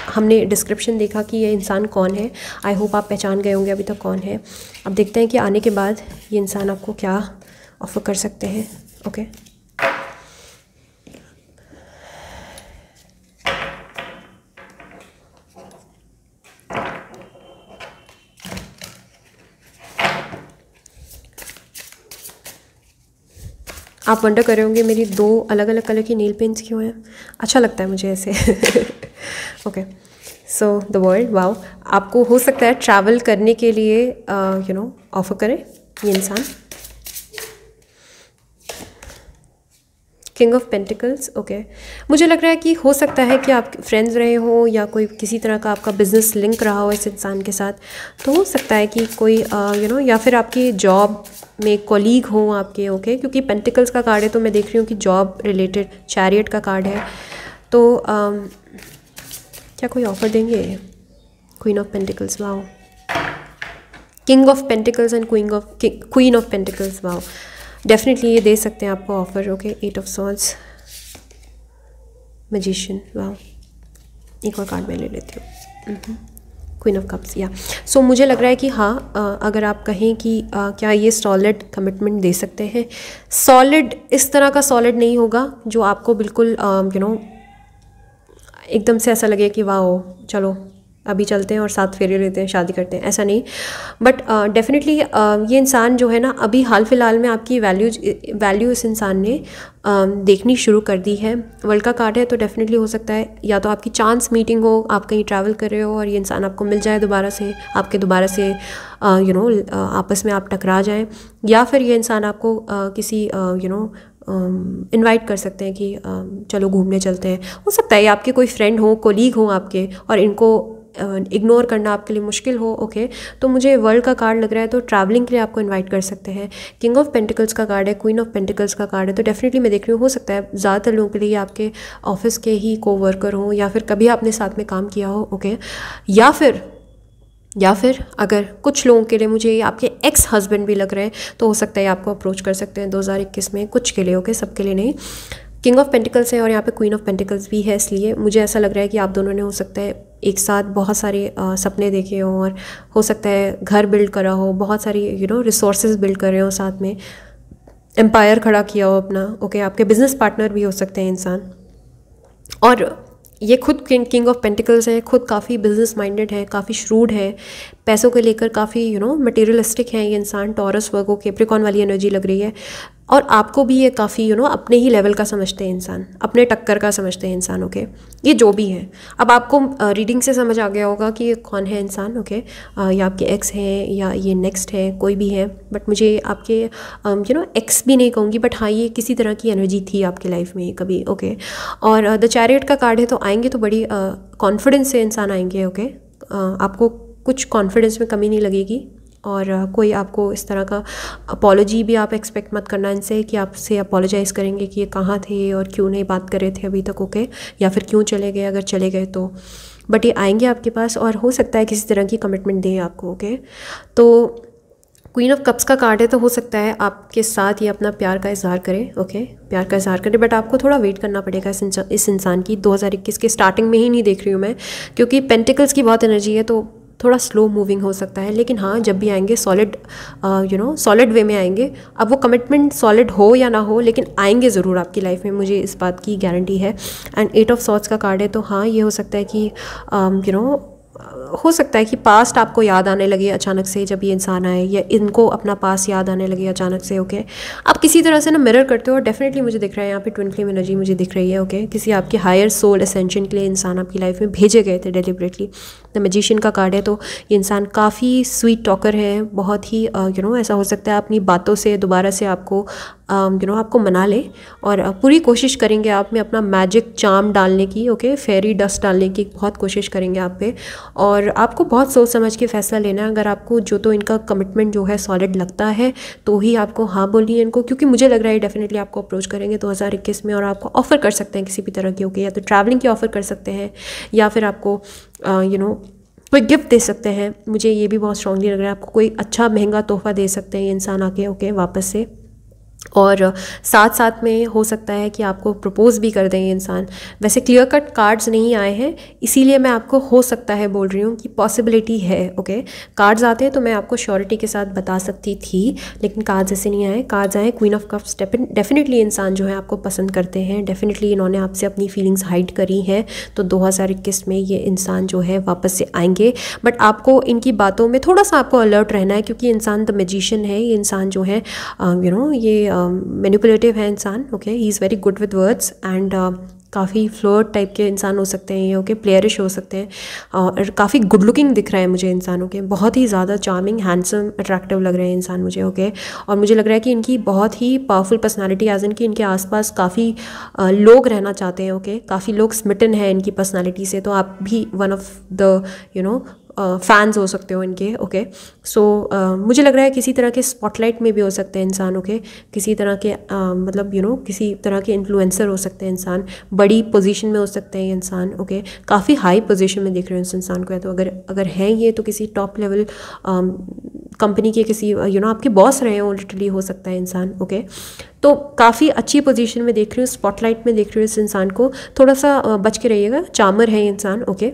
हमने डिस्क्रिप्शन देखा कि ये इंसान कौन है। आई होप आप पहचान गए होंगे अभी तक कौन है। अब देखते हैं कि आने के बाद ये इंसान आपको क्या ऑफ़र कर सकते हैं। ओके आप वंडर कर रहे होंगे मेरी 2 अलग अलग कलर की नील पेंट्स क्यों हैं। अच्छा लगता है मुझे ऐसे। Okay so the world, wow, आपको हो सकता है ट्रैवल करने के लिए ऑफ़र करें ये इंसान। King of pentacles. ओके मुझे लग रहा है कि हो सकता है कि आप फ्रेंड्स रहे हो या कोई किसी तरह का आपका बिजनेस लिंक रहा हो इस इंसान के साथ, तो हो सकता है कि कोई या फिर आपकी जॉब में कॉलीग हो आपके। ओके क्योंकि पेंटिकल्स का कार्ड है तो मैं देख रही हूँ कि जॉब रिलेटेड। चैरियट का कार्ड है, तो क्या कोई ऑफ़र देंगे। Queen of pentacles, wow, king of pentacles and queen of pentacles, wow, definitely ये दे सकते हैं आपको offer. Okay 8 of swords, magician, wow, एक और कार्ड मैं ले लेती हूँ, क्वीन ऑफ कप्स। या सो मुझे लग रहा है कि हाँ, अगर आप कहें कि क्या ये सॉलिड कमिटमेंट दे सकते हैं। सॉलिड इस तरह का सॉलिड नहीं होगा जो आपको बिल्कुल एकदम से ऐसा लगे कि वाह चलो अभी चलते हैं और 7 फेरे लेते हैं, शादी करते हैं, ऐसा नहीं। बट डेफिनेटली ये इंसान जो है ना, अभी हाल फिलहाल में आपकी वैल्यू इस इंसान ने देखनी शुरू कर दी है। वर्ल्ड का कार्ड है, तो डेफिनेटली हो सकता है या तो आपकी चांस मीटिंग हो, आप कहीं ट्रैवल कर रहे हो और ये इंसान आपको मिल जाए दोबारा से, आपके दोबारा से आपस में आप टकरा जाएं, या फिर ये इंसान आपको किसी इनवाइट कर सकते हैं कि चलो घूमने चलते हैं। हो सकता है ये आपके कोई फ्रेंड हो, कोलीग हो आपके, और इनको इग्नोर करना आपके लिए मुश्किल हो। ओके तो मुझे वर्ल्ड का कार्ड लग रहा है, तो ट्रैवलिंग के लिए आपको इनवाइट कर सकते हैं। किंग ऑफ पेंटिकल्स का कार्ड है, क्वीन ऑफ पेंटिकल्स का कार्ड है, तो डेफिनेटली मैं देख रही हूँ हो सकता है ज़्यादातर लोगों के लिए आपके ऑफिस के ही कोवर्कर हो, या फिर कभी आपने साथ में काम किया हो। ओके या फिर अगर कुछ लोगों के लिए मुझे आपके एक्स हस्बैंड भी लग रहे हैं, तो हो सकता है आपको अप्रोच कर सकते हैं 2021 में, कुछ के लिए। ओके सबके लिए नहीं। किंग ऑफ पेंटिकल्स है और यहाँ पे क्वीन ऑफ पेंटिकल्स भी है, इसलिए मुझे ऐसा लग रहा है कि आप दोनों ने हो सकता है एक साथ बहुत सारे सपने देखे हों और हो सकता है घर बिल्ड करा हो, बहुत सारी रिसोर्सेज बिल्ड कर रहे हो, साथ में एम्पायर खड़ा किया हो अपना। ओके, आपके बिजनेस पार्टनर भी हो सकते हैं इंसान। और ये खुद किंग ऑफ पेंटिकल्स है, खुद काफ़ी बिजनेस माइंडेड है, काफ़ी श्रूड है, पैसों को लेकर काफ़ी मटेरियलिस्टिक है ये इंसान। टॉरस वर्गो कैप्रिकॉर्न वाली एनर्जी लग रही है। और आपको भी ये काफ़ी ये ही लेवल का समझते हैं इंसान, अपने टक्कर का समझते हैं इंसान। ओके, ये जो भी है, अब आपको रीडिंग से समझ आ गया होगा कि ये कौन है इंसान। ओके, ये आपके एक्स हैं या ये नेक्स्ट है, कोई भी है, बट मुझे आपके एक्स भी नहीं कहूँगी, बट हाँ ये किसी तरह की एनर्जी थी आपके लाइफ में कभी। ओके, और द चैरियट का कार्ड है, तो आएंगे तो बड़ी कॉन्फिडेंस से इंसान आएंगे। ओके, आपको कुछ कॉन्फिडेंस में कमी नहीं लगेगी और कोई आपको इस तरह का अपॉलोजी भी आप एक्सपेक्ट मत करना इनसे कि आपसे अपोलोजाइज़ करेंगे कि ये कहाँ थे और क्यों नहीं बात कर रहे थे अभी तक। ओके, या फिर क्यों चले गए, अगर चले गए तो, बट ये आएंगे आपके पास और हो सकता है किसी तरह की कमिटमेंट दें आपको। ओके, तो क्वीन ऑफ कप्स का कार्ड है, तो हो सकता है आपके साथ ये अपना प्यार का इजहार करें। ओके, प्यार का इजहार करें, बट आपको थोड़ा वेट करना पड़ेगा इस इंसान की। 2021 के स्टार्टिंग में ही नहीं देख रही हूँ मैं, क्योंकि पेंटिकल्स की बहुत एनर्जी है, तो थोड़ा स्लो मूविंग हो सकता है। लेकिन हाँ, जब भी आएंगे सॉलिड सॉलिड वे में आएंगे। अब वो कमिटमेंट सॉलिड हो या ना हो, लेकिन आएंगे ज़रूर आपकी लाइफ में, मुझे इस बात की गारंटी है। एंड 8 ऑफ सॉर्ड्स का कार्ड है, तो हाँ ये हो सकता है कि हो सकता है कि पास्ट आपको याद आने लगे अचानक से जब ये इंसान आए, या इनको अपना पास्ट याद आने लगे अचानक से। ओके, आप किसी तरह से ना मिरर करते हो, और डेफिनेटली मुझे दिख रहा है यहाँ पे ट्विन फ्लेम एनर्जी मुझे दिख रही है। ओके, किसी आपके हायर सोल असेंशन के लिए इंसान आपकी लाइफ में भेजे गए थे डेलिबरेटली। द मैजिशियन का कार्ड है, तो ये इंसान काफ़ी स्वीट टॉकर है, बहुत ही ऐसा हो सकता है अपनी बातों से दोबारा से आपको आपको मना ले, और पूरी कोशिश करेंगे आप में अपना मैजिक चार्म डालने की। ओके, फेरी डस्ट डालने की बहुत कोशिश करेंगे आप पे, और आपको बहुत सोच समझ के फैसला लेना है। अगर आपको तो इनका कमिटमेंट जो है सॉलिड लगता है, तो ही आपको हाँ बोलनी है इनको, क्योंकि मुझे लग रहा है डेफिनेटली आपको अप्रोच करेंगे 2021 में, और आपको ऑफ़र कर सकते हैं किसी भी तरह की। ओके, या तो ट्रैवलिंग की ऑफ़र कर सकते हैं, या फिर आपको कोई गिफ्ट दे सकते हैं। मुझे ये भी बहुत स्ट्रांगली लग रहा है, आपको कोई अच्छा महंगा तोहफा दे सकते हैं ये इंसान आके। ओके, वापस से, और साथ साथ में हो सकता है कि आपको प्रपोज भी कर दें ये इंसान। वैसे क्लियर कट कार्ड्स नहीं आए हैं, इसीलिए मैं आपको हो सकता है बोल रही हूँ कि पॉसिबिलिटी है। ओके, कार्ड्स आते हैं तो मैं आपको श्योरिटी के साथ बता सकती थी, लेकिन कार्ड्स ऐसे नहीं आए। कार्ड्स आए क्वीन ऑफ कप्स। डेफिनेटली इंसान जो है आपको पसंद करते हैं, डेफिनेटली इन्होंने आपसे अपनी फीलिंग्स हाइड करी हैं, तो 2021 में ये इंसान जो है वापस से आएंगे। बट आपको इनकी बातों में थोड़ा सा आपको अलर्ट रहना है, क्योंकि इंसान द मैजिशियन है। ये इंसान जो है ये मैनिपुलेटिव है इंसान। Okay, he is very good with words, and काफ़ी फ्लोर्ट टाइप के इंसान हो सकते हैं ये। ओके, प्लेयरिश हो सकते हैं, और काफ़ी गुड लुकिंग दिख रहा है मुझे इंसानों के, बहुत ही ज़्यादा चार्मिंग, हैंडसम, अट्रैक्टिव लग रहे हैं इंसान मुझे। ओके, और मुझे लग रहा है कि इनकी बहुत ही पावरफुल पर्सनालिटी, एज इन कि इनके आसपास काफ़ी लोग रहना चाहते हैं। ओके, काफ़ी लोग स्मिटन है इनकी पर्सनालिटी से, तो आप भी वन ऑफ द फैंस हो सकते हो इनके। ओके, सो मुझे लग रहा है किसी तरह के स्पॉटलाइट में भी हो सकते हैं इंसान। ओके, किसी तरह के मतलब किसी तरह के इन्फ्लुएंसर हो सकते हैं इंसान, बड़ी पोजीशन में हो सकते हैं ये इंसान। ओके, काफ़ी हाई पोजीशन में देख रहे हैं इस इंसान को, तो अगर हैं ये तो किसी टॉप लेवल कंपनी के किसी आपके बॉस रहे हो लिटरली, हो सकता है इंसान। ओके, तो काफ़ी अच्छी पोजीशन में देख रही हूँ, स्पॉटलाइट में देख रही हूँ इस इंसान को। थोड़ा सा बच के रहिएगा, चामर है ये इंसान। ओके,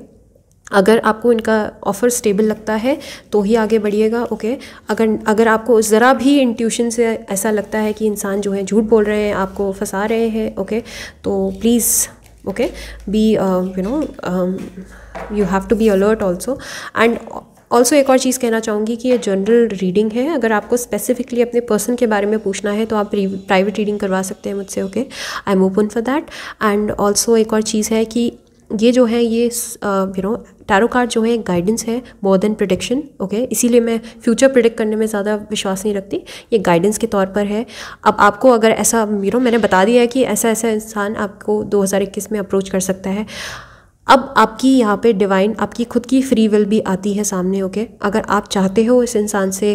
अगर आपको इनका ऑफ़र स्टेबल लगता है तो ही आगे बढ़िएगा। ओके, अगर आपको ज़रा भी इंट्यूशन से ऐसा लगता है कि इंसान जो है झूठ बोल रहे हैं, आपको फंसा रहे हैं, ओके, तो please okay be you have to be alert also. And also एक और चीज़ कहना चाहूँगी कि ये जनरल रीडिंग है। अगर आपको स्पेसिफिकली अपने पर्सन के बारे में पूछना है तो आप प्राइवेट रीडिंग करवा सकते हैं मुझसे। Okay, I am open for that. And also एक और चीज़ है कि ये जो है ये टैरो कार्ड जो है गाइडेंस है मोर देन प्रेडिक्शन। ओके, इसीलिए मैं फ्यूचर प्रेडिक्ट करने में ज़्यादा विश्वास नहीं रखती, ये गाइडेंस के तौर पर है। अब आपको अगर ऐसा मैंने बता दिया है कि ऐसा इंसान आपको 2021 में अप्रोच कर सकता है। अब आपकी यहाँ पे डिवाइन आपकी खुद की फ्री विल भी आती है सामने। ओके, अगर आप चाहते हो इस इंसान से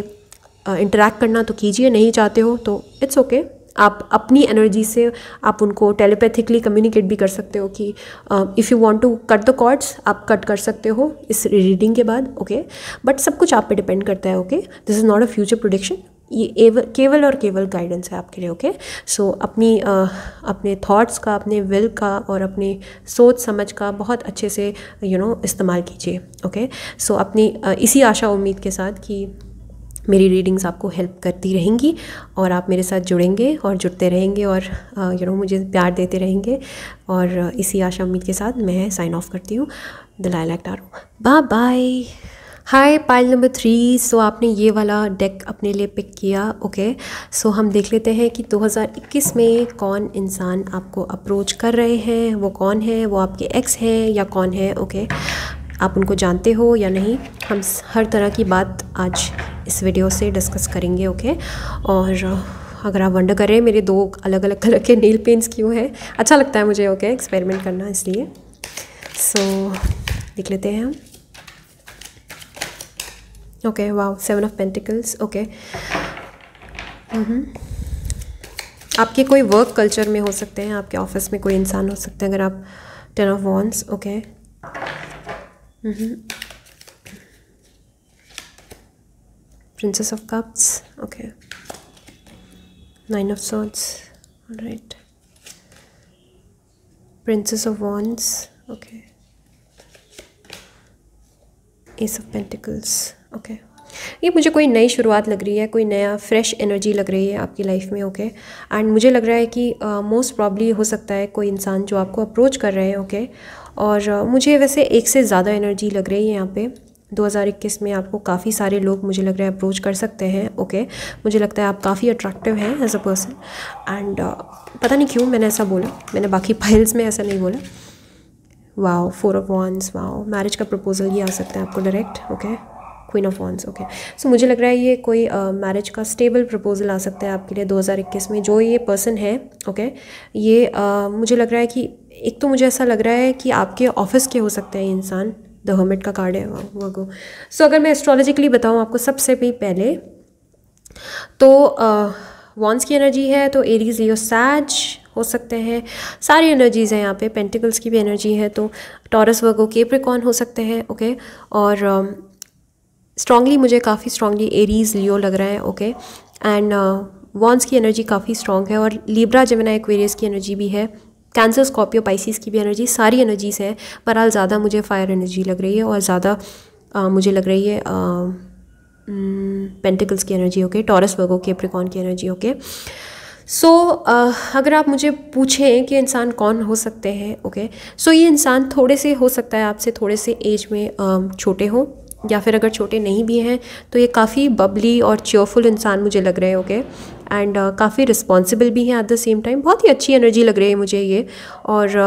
इंटरेक्ट करना तो कीजिए, नहीं चाहते हो तो इट्स ओके। आप अपनी एनर्जी से आप उनको टेलीपैथिकली कम्युनिकेट भी कर सकते हो कि if you want to cut the cords आप कट कर सकते हो इस रीडिंग के बाद। ओके, बट सब कुछ आप पे डिपेंड करता है। Okay, this is not a future prediction. ये केवल और केवल गाइडेंस है आपके लिए, ओके। सो अपने थॉट्स का, अपने विल का और अपनी सोच समझ का बहुत अच्छे से इस्तेमाल कीजिए, ओके। सो अपनी इसी आशा उम्मीद के साथ कि मेरी रीडिंग्स आपको हेल्प करती रहेंगी और आप मेरे साथ जुड़ेंगे और जुड़ते रहेंगे और मुझे प्यार देते रहेंगे, और इसी आशा उम्मीद के साथ मैं साइन ऑफ करती हूँ। The lilac tarot, bye bye. Hi pile number 3। So आपने ये वाला डेक अपने लिए पिक किया, ओके। सो हम देख लेते हैं कि 2021 में कौन इंसान आपको अप्रोच कर रहे हैं, वो कौन है, वो आपके एक्स हैं या कौन है, ओके। आप उनको जानते हो या नहीं, हम हर तरह की बात आज इस वीडियो से डिस्कस करेंगे, ओके। और अगर आप वंडर कर रहे हैं मेरे 2 अलग अलग कलर के नेल पेंट्स क्यों हैं, अच्छा लगता है मुझे, ओके, एक्सपेरिमेंट करना, इसलिए। सो देख लेते हैं हम, okay. Wow, 7 of pentacles, okay. आपके कोई वर्क कल्चर में हो सकते हैं, आपके ऑफिस में कोई इंसान हो सकते हैं अगर आप 10 of wands, okay. Princess of Cups, okay. 9 of Swords, all right. Princess of Wands, okay. Ace of Pentacles, okay. ये मुझे कोई नई शुरुआत लग रही है, कोई नया फ्रेश एनर्जी लग रही है आपकी लाइफ में, ओके। एंड मुझे लग रहा है कि मोस्ट प्रॉब्ली हो सकता है कोई इंसान जो आपको अप्रोच कर रहे हैं, ओके। और मुझे वैसे एक से ज़्यादा एनर्जी लग रही है यहाँ पे। 2021 में आपको काफ़ी सारे लोग मुझे लग रहा है अप्रोच कर सकते हैं, ओके। मुझे लगता है आप काफ़ी अट्रैक्टिव हैं एज अ पर्सन, एंड पता नहीं क्यों मैंने ऐसा बोला, मैंने बाकी फाइल्स में ऐसा नहीं बोला। Wow, 4 of wands, wow, marriage का प्रपोजल ये आ सकता है आपको direct, okay. Queen of wands, okay. So मुझे लग रहा है ये कोई मैरिज का स्टेबल प्रपोजल आ सकता है आपके लिए 2021 में। जो ये पर्सन है, ओके, ये मुझे लग रहा है कि एक तो मुझे ऐसा लग रहा है कि आपके ऑफिस के हो सकते हैं ये इंसान। द हर्मिट का कार्ड है, वो। सो अगर मैं एस्ट्रोलॉजिकली बताऊँ आपको सबसे भी पहले, तो वॉन्ड्स की एनर्जी है, तो एरीज, लियो, सैज हो सकते हैं, सारी एनर्जीज़ हैं यहाँ पे। पेंटिकल्स की भी एनर्जी है, तो टॉरस, वर्गो, कैप्रिकॉर्न हो सकते हैं, ओके। और स्ट्रांगली मुझे काफ़ी स्ट्रांगली एरीज, लियो लग रहा है, ओके। एंड वॉन्ड्स की एनर्जी काफ़ी स्ट्रॉन्ग है, और लिब्रा, जेमिनी, एक्वेरियस की एनर्जी भी है, कैंसर, स्कॉर्पियो, पाइसिस की भी एनर्जी, सारी एनर्जीज़ हैं। बहरहाल ज़्यादा मुझे फायर एनर्जी लग रही है, और ज़्यादा मुझे लग रही है पेंटिकल्स की एनर्जी, ओके। टॉरस, वर्गो, कैप्रिकॉर्न की एनर्जी, ओके। सो अगर आप मुझे पूछें कि इंसान कौन हो सकते हैं, ओके, सो ये इंसान थोड़े से हो सकता है आपसे थोड़े से एज में छोटे हों, या फिर अगर छोटे नहीं भी हैं तो ये काफ़ी बबली और चेयरफुल इंसान मुझे लग रहे हैं, ओके। एंड काफ़ी रिस्पॉन्सिबल भी हैं एट द सेम टाइम। बहुत ही अच्छी एनर्जी लग रही है मुझे ये। और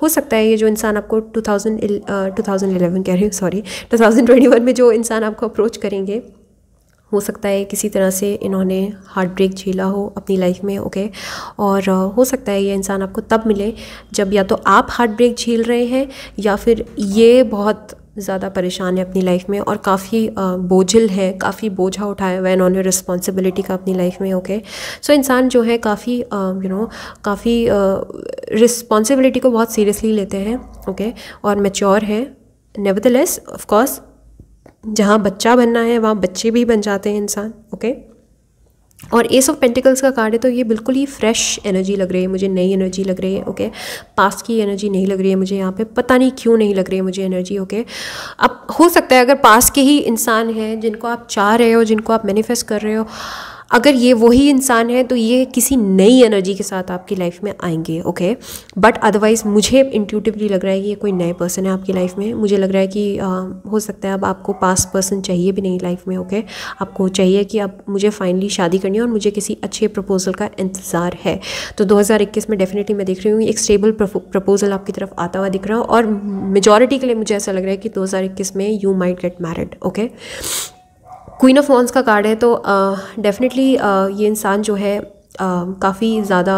हो सकता है ये जो इंसान आपको 2011 कह रही हूँ, सॉरी, 2021 में जो इंसान आपको अप्रोच करेंगे, हो सकता है किसी तरह से इन्होंने हार्ट ब्रेक झेला हो अपनी लाइफ में, ओके। और हो सकता है ये इंसान आपको तब मिले जब या तो आप हार्ट ब्रेक झेल रहे हैं, या फिर ये बहुत ज़्यादा परेशान है अपनी लाइफ में और काफ़ी बोझिल है, काफ़ी बोझा उठाया हुआ है इन्होंने रिस्पॉन्सिबिलिटी का अपनी लाइफ में, ओके। सो इंसान जो है काफ़ी काफ़ी रिस्पॉन्सिबिलिटी को बहुत सीरियसली लेते हैं, ओके, और मैच्योर है। नेवरदलेस, ऑफ कोर्स, जहाँ बच्चा बनना है वहाँ बच्चे भी बन जाते हैं इंसान, ओके। और एस ऑफ पेंटिकल्स का कार्ड है, तो ये बिल्कुल ही फ्रेश एनर्जी लग रही है मुझे, नई एनर्जी लग रही है, ओके। पास्ट की एनर्जी नहीं लग रही है मुझे यहाँ पे, पता नहीं क्यों नहीं लग रही है मुझे एनर्जी, ओके। अब हो सकता है अगर पास्ट के ही इंसान हैं जिनको आप चाह रहे हो, जिनको आप मैनिफेस्ट कर रहे हो, अगर ये वही इंसान है तो ये किसी नई एनर्जी के साथ आपकी लाइफ में आएंगे, ओके। बट अदरवाइज़ मुझे इंट्यूटिवली लग रहा है कि ये कोई नए पर्सन है आपकी लाइफ में। मुझे लग रहा है कि हो सकता है अब आपको पास्ट पर्सन चाहिए भी नहीं लाइफ में, ओके। आपको चाहिए कि अब मुझे फाइनली शादी करनी है और मुझे किसी अच्छे प्रपोजल का इंतज़ार है। तो 2021 में डेफिनेटली मैं देख रही हूँ एक स्टेबल प्रपोजल आपकी तरफ आता हुआ दिख रहा है, और मेजॉरिटी के लिए मुझे ऐसा लग रहा है कि 2021 में you might get married, okay. Queen of wands का कार्ड है, तो डेफिनेटली ये इंसान जो है काफ़ी ज़्यादा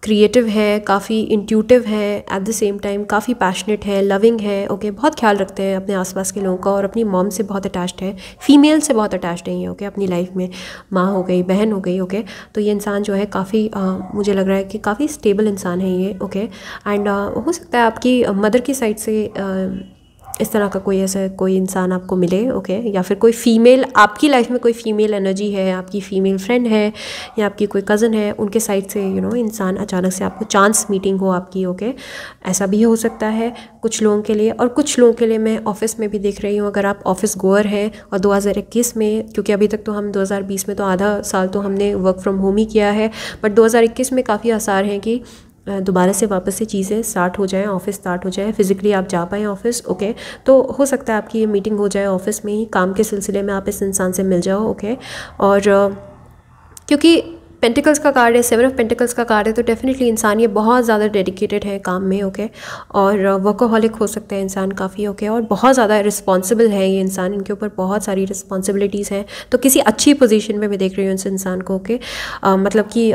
क्रिएटिव है, काफ़ी इंट्यूटिव है, एट द सेम टाइम काफ़ी पैशनेट है, लविंग है, ओके। बहुत ख्याल रखते हैं अपने आसपास के लोगों का, और अपनी मॉम से बहुत अटैच्ड है, फीमेल से बहुत अटैच्ड है ये, ओके। अपनी लाइफ में माँ हो गई, बहन हो गई, ओके। तो ये इंसान जो है काफ़ी मुझे लग रहा है कि काफ़ी स्टेबल इंसान है ये, ओके। एंड हो सकता है आपकी मदर की साइड से इस तरह का कोई ऐसा कोई इंसान आपको मिले, ओके। या फिर कोई फ़ीमेल आपकी लाइफ में कोई फ़ीमेल एनर्जी है, आपकी फ़ीमेल फ्रेंड है या आपकी कोई कज़न है, उनके साइड से इंसान अचानक से आपको चांस मीटिंग हो आपकी, ओके। ऐसा भी हो सकता है कुछ लोगों के लिए। और कुछ लोगों के लिए मैं ऑफ़िस में भी देख रही हूँ, अगर आप ऑफ़िस गोअर हैं और 2021 में, क्योंकि अभी तक तो हम 2020 में तो आधा साल तो हमने वर्क फ्रॉम होम ही किया है, बट 2021 में काफ़ी आसार हैं कि दोबारा से वापस से चीज़ें स्टार्ट हो जाएं, ऑफिस स्टार्ट हो जाए, फिज़िकली आप जा पाएँ ऑफिस, ओके। तो हो सकता है आपकी ये मीटिंग हो जाए ऑफिस में ही, काम के सिलसिले में आप इस इंसान से मिल जाओ, ओके। और क्योंकि पेंटिकल्स का कार्ड है, 7 ऑफ पेंटिकल्स का कार्ड है, तो डेफिनेटली इंसान ये बहुत ज़्यादा डेडिकेटेड है काम में, ओके। और वर्कोहॉलिक हो सकता है इंसान काफ़ी, ओके। और बहुत ज़्यादा रिस्पॉन्सिबल है ये इंसान, इनके ऊपर बहुत सारी रिस्पॉन्सिबिलिटीज़ हैं। तो किसी अच्छी पोजीशन में मैं देख रही हूँ इस इंसान को, ओके। मतलब कि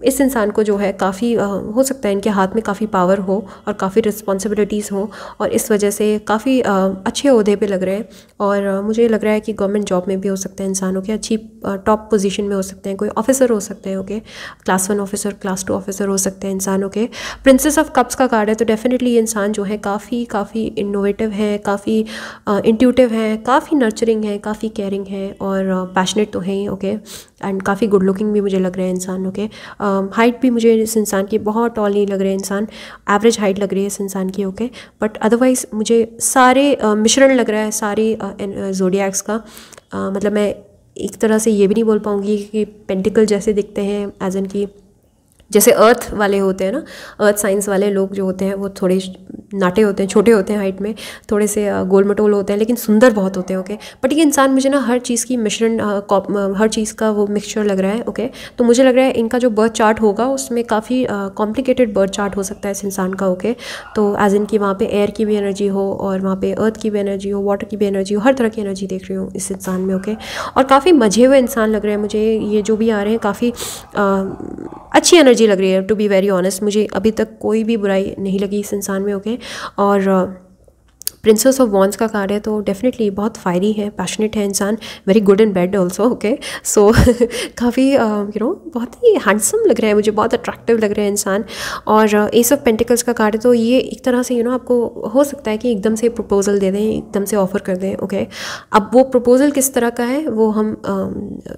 इस इंसान को जो है काफ़ी हो सकता है इनके हाथ में काफ़ी पावर हो और काफ़ी रिस्पॉन्सिबिलिटीज़ हो, और इस वजह से काफ़ी अच्छे ओहदे पे लग रहे हैं। और मुझे लग रहा है कि गवर्नमेंट जॉब में भी हो सकता है इंसानों के, अच्छी टॉप पोजीशन में हो सकते हैं, कोई ऑफिसर हो सकते हैं, okay. Class 1 officer, class 2 officer हो सकते हैं इंसानों के। प्रिंसेस ऑफ कप्स का कार्ड है, तो डेफिनेटली ये इंसान जो है काफ़ी इनोवेटिव है, काफ़ी इंट्यूटिव है, काफ़ी नर्चरिंग है, काफ़ी केयरिंग है और पैशनेट तो हैं ही, ओके। एंड काफ़ी गुड लुकिंग भी मुझे लग रहा है इंसान, ओके। हाइट भी मुझे इस इंसान की बहुत टॉल नहीं लग रहे हैं इंसान, एवरेज हाइट लग रही है इस इंसान की, ओके। बट अदरवाइज़ मुझे सारे मिश्रण लग रहा है सारी ज़ोडिएक्स का। मतलब मैं एक तरह से ये भी नहीं बोल पाऊँगी कि पेंटिकल जैसे दिखते हैं, एज एन की जैसे अर्थ वाले होते हैं ना, अर्थ साइंस वाले लोग जो होते हैं वो थोड़े नाटे होते हैं, छोटे होते हैं हाइट में, थोड़े से गोल मटोल होते हैं, लेकिन सुंदर बहुत होते हैं, ओके। बट ये इंसान मुझे ना हर चीज़ की मिश्रण, हर चीज़ का वो मिक्सचर लग रहा है, ओके। तो मुझे लग रहा है इनका जो बर्थ चार्ट होगा उसमें काफ़ी कॉम्प्लिकेटेड बर्थ चार्ट हो सकता है इस इंसान का, ओके। तो एज इन की वहाँ पे एयर की भी एनर्जी हो और वहाँ पे अर्थ की भी एनर्जी हो, वाटर की भी एनर्जी हो, हर तरह की एनर्जी देख रही हूँ इस इंसान में, ओके। और काफ़ी मजे हुए इंसान लग रहे हैं मुझे, ये जो भी आ रहे हैं काफ़ी अच्छी एनर्जी लग रही है, टू बी वेरी ऑनेस्ट। मुझे अभी तक कोई भी बुराई नहीं लगी इस इंसान में, ओके। और प्रिंसेस ऑफ वॉन्ड्स का कार्ड है, तो डेफिनेटली बहुत फायरी है, पैशनेट है इंसान, very good in bed also, okay. So काफ़ी बहुत ही हैंडसम लग रहा है मुझे, बहुत अट्रैक्टिव लग रहा है इंसान। और एस ऑफ पेंटिकल्स का कार्ड है, तो ये एक तरह से आपको हो सकता है कि एकदम से प्रपोजल दे दें, एकदम से ऑफ़र कर दें, ओके। अब वो प्रपोजल किस तरह का है वो हम